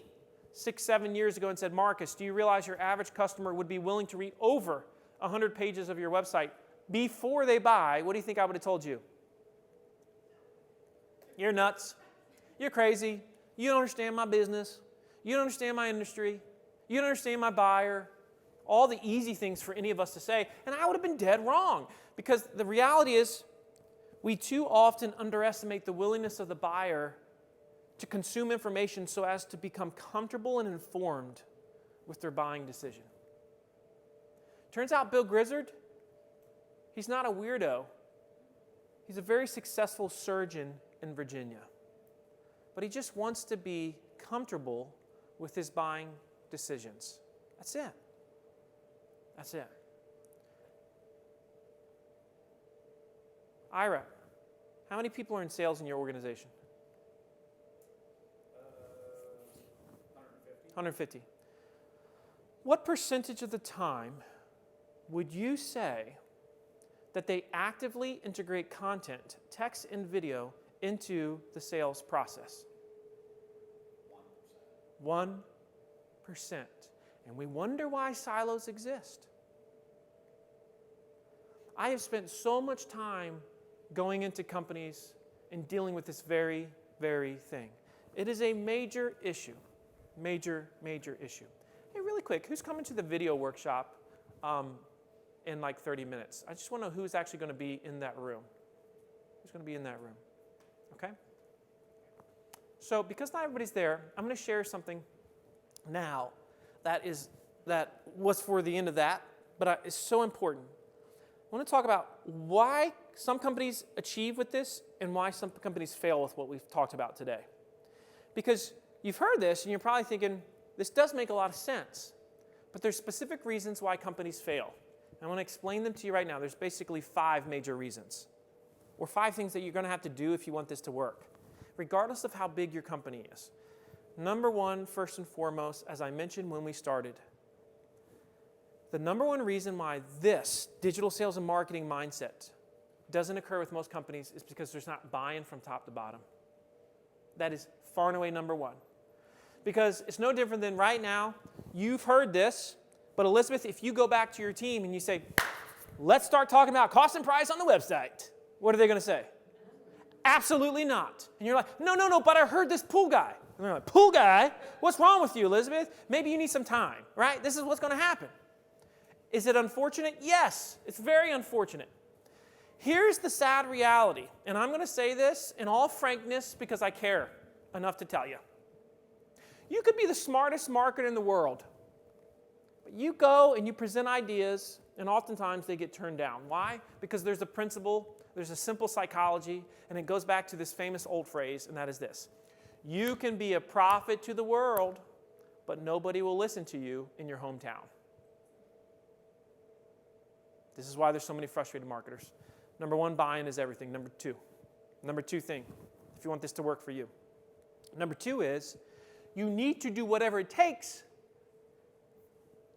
6, 7 years ago and said, Marcus, do you realize your average customer would be willing to read over 100 pages of your website before they buy? What do you think I would have told you? You're nuts. You're crazy. You don't understand my business. You don't understand my industry. You don't understand my buyer. All the easy things for any of us to say. And I would have been dead wrong. Because the reality is, we too often underestimate the willingness of the buyer to consume information so as to become comfortable and informed with their buying decision. Turns out Bill Grizzard, he's not a weirdo. He's a very successful surgeon in Virginia. But he just wants to be comfortable with his buying decisions. That's it. That's it. Ira, how many people are in sales in your organization? 150. What percentage of the time would you say that they actively integrate content, text and video, into the sales process? 1%. 1%. And we wonder why silos exist. I have spent so much time going into companies and dealing with this very, very thing. It is a major issue. Major, major issue. Hey, really quick, who's coming to the video workshop in like 30 minutes? I just want to know who's actually going to be in that room. Who's going to be in that room? Okay? So because not everybody's there, I'm going to share something now that was for the end of that, but it's so important. I want to talk about why some companies achieve with this and why some companies fail with what we've talked about today. Because you've heard this and you're probably thinking, this does make a lot of sense, but there's specific reasons why companies fail. And I want to explain them to you right now. There's basically 5 major reasons, or 5 things that you're going to have to do if you want this to work, regardless of how big your company is. Number 1, first and foremost, as I mentioned when we started, the number 1 reason why this digital sales and marketing mindset doesn't occur with most companies is because there's not buy-in from top to bottom. That is far and away number 1. Because it's no different than right now, you've heard this, but Elizabeth, if you go back to your team and you say, let's start talking about cost and price on the website, what are they going to say? Absolutely not. And you're like, no, but I heard this pool guy. And they're like, pool guy? What's wrong with you, Elizabeth? Maybe you need some time, right? This is what's going to happen. Is it unfortunate? Yes, it's very unfortunate. Here's the sad reality, and I'm going to say this in all frankness because I care enough to tell you. You could be the smartest marketer in the world, but you go and you present ideas, and oftentimes they get turned down. Why? Because there's a principle, there's a simple psychology, and it goes back to this famous old phrase, and that is this. You can be a prophet to the world, but nobody will listen to you in your hometown. This is why there's so many frustrated marketers. Number 1, buy-in is everything. Number 2 thing, if you want this to work for you. Number 2 is you need to do whatever it takes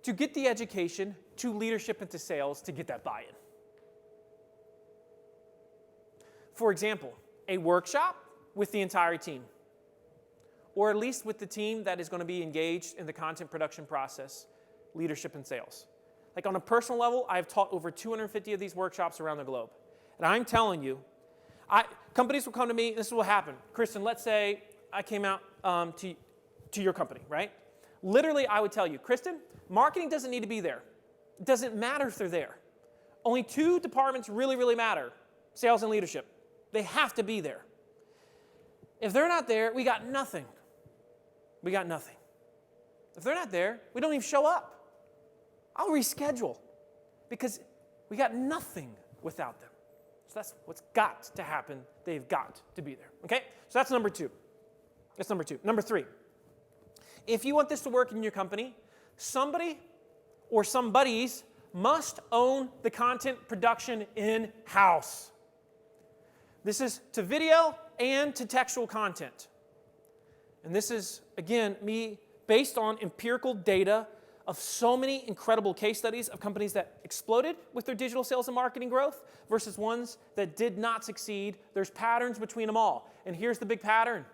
to get the education, to leadership, and to sales to get that buy-in. For example, a workshop with the entire team, or at least with the team that is going to be engaged in the content production process, leadership, and sales. Like on a personal level, I've taught over 250 of these workshops around the globe. And I'm telling you, companies will come to me, this is what happened. Kristen, let's say I came out to your company, right? Literally, I would tell you, Kristen, marketing doesn't need to be there. It doesn't matter if they're there. Only 2 departments really, really matter, sales and leadership. They have to be there. If they're not there, we got nothing. We got nothing. If they're not there, we don't even show up. I'll reschedule because we got nothing without them. So that's what's got to happen. They've got to be there. Okay? So that's number 2. That's number 2. Number 3. If you want this to work in your company, somebody or somebodies must own the content production in-house. This is to video and to textual content. And this is, again, me based on empirical data of so many incredible case studies of companies that exploded with their digital sales and marketing growth versus ones that did not succeed. There's patterns between them all. And here's the big pattern.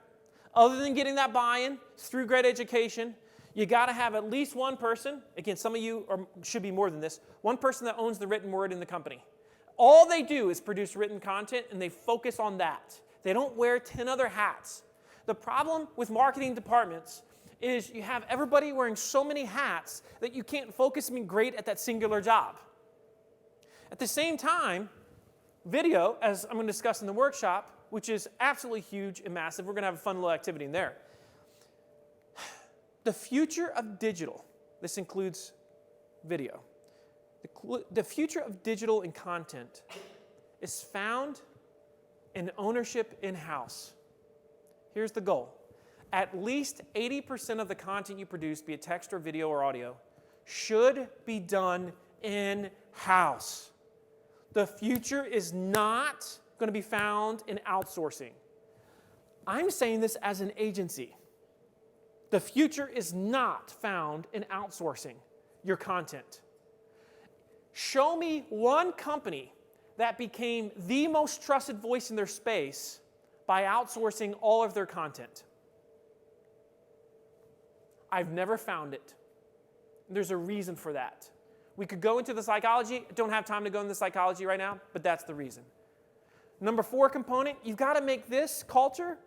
Other than getting that buy-in through great education, you got to have at least one person, again, some of you should be more than this, one person that owns the written word in the company. All they do is produce written content, and they focus on that. They don't wear 10 other hats. The problem with marketing departments is you have everybody wearing so many hats that you can't focus and be great at that singular job. At the same time, video, as I'm going to discuss in the workshop, which is absolutely huge and massive, we're going to have a fun little activity in there. The future of digital, this includes video, the future of digital and content is found in ownership in-house. Here's the goal. At least 80% of the content you produce, be it text or video or audio, should be done in-house. The future is not going to be found in outsourcing. I'm saying this as an agency. The future is not found in outsourcing your content. Show me one company that became the most trusted voice in their space by outsourcing all of their content. I've never found it. There's a reason for that. We could go into the psychology. I don't have time to go into the psychology right now, but that's the reason. Number 4 component, you've got to make this culture,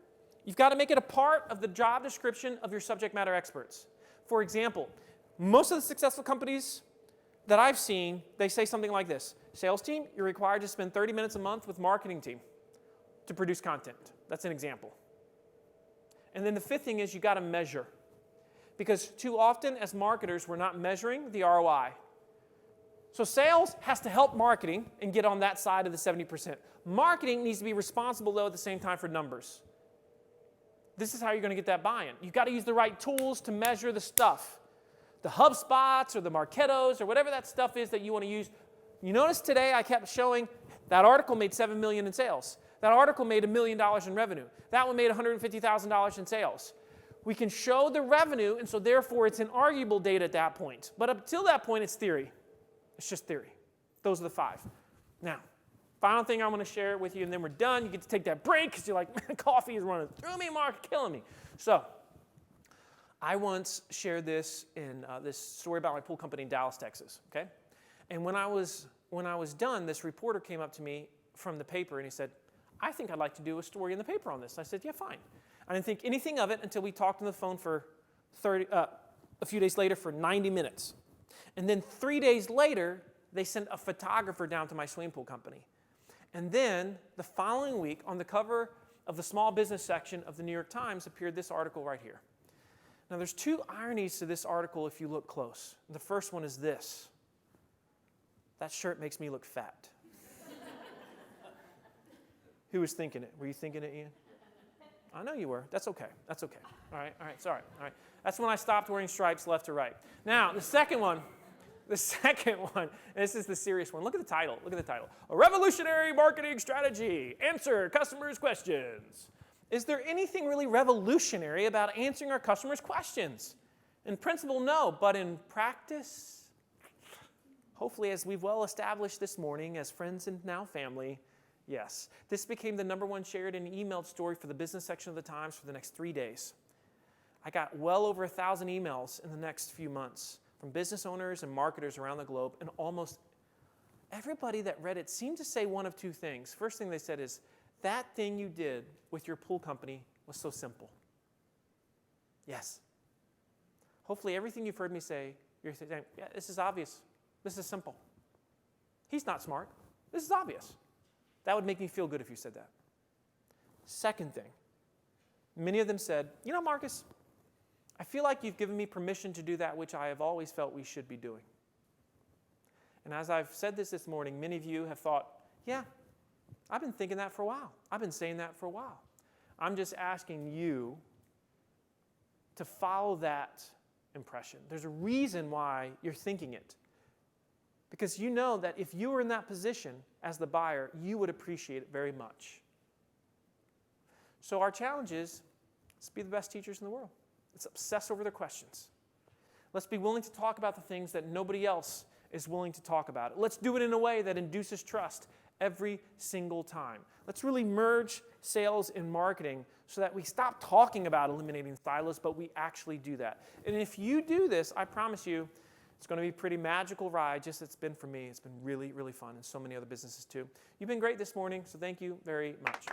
you've got to make it a part of the job description of your subject matter experts. For example, most of the successful companies that I've seen, they say something like this. Sales team, you're required to spend 30 minutes a month with marketing team to produce content. That's an example. And then the 5th thing is you got to measure. Because too often as marketers, we're not measuring the ROI. So sales has to help marketing and get on that side of the 70%. Marketing needs to be responsible, though, at the same time for numbers. This is how you're going to get that buy-in. You've got to use the right tools to measure the stuff. The HubSpots or the Marketos or whatever that stuff is that you want to use. You notice today I kept showing that article made $7 million in sales. That article made $1 million in revenue. That one made $150,000 in sales. We can show the revenue, and so therefore it's inarguable data at that point. But up until that point, it's theory. It's just theory. Those are the 5. Now, final thing I want to share with you, and then we're done. You get to take that break because you're like, man, coffee is running through me, Mark, killing me. So, I once shared this in this story about my pool company in Dallas, Texas. Okay, and when I was done, this reporter came up to me from the paper and he said, "I think I'd like to do a story in the paper on this." I said, "Yeah, fine." I didn't think anything of it until we talked on the phone for a few days later for 90 minutes. And then 3 days later, they sent a photographer down to my swimming pool company. And then the following week, on the cover of the small business section of the New York Times, appeared this article right here. Now, there's 2 ironies to this article if you look close. The first one is this. That shirt makes me look fat. Who was thinking it? Were you thinking it, Ian? I know you were. That's okay. That's okay. All right, sorry. All right. That's when I stopped wearing stripes left to right. Now, the second one, and this is the serious one. Look at the title. A revolutionary marketing strategy. Answer customers' questions. Is there anything really revolutionary about answering our customers' questions? In principle, no, but in practice, hopefully, as we've well established this morning as friends and now family, yes. This became the #1 shared and emailed story for the business section of the Times for the next 3 days. I got well over 1,000 emails in the next few months from business owners and marketers around the globe, and almost everybody that read it seemed to say one of 2 things. First thing they said is, that thing you did with your pool company was so simple. Yes. Hopefully everything you've heard me say, you're saying, yeah, this is obvious. This is simple. He's not smart. This is obvious. That would make me feel good if you said that. Second thing, many of them said, you know, Marcus, I feel like you've given me permission to do that which I have always felt we should be doing. And as I've said this morning, many of you have thought, yeah, I've been thinking that for a while. I've been saying that for a while. I'm just asking you to follow that impression. There's a reason why you're thinking it. Because you know that if you were in that position as the buyer, you would appreciate it very much. So our challenge is, let's be the best teachers in the world. Let's obsess over their questions. Let's be willing to talk about the things that nobody else is willing to talk about. Let's do it in a way that induces trust every single time. Let's really merge sales and marketing so that we stop talking about eliminating silos, but we actually do that. And if you do this, I promise you, it's going to be a pretty magical ride, just as it's been for me. It's been really, really fun, and so many other businesses too. You've been great this morning, so thank you very much.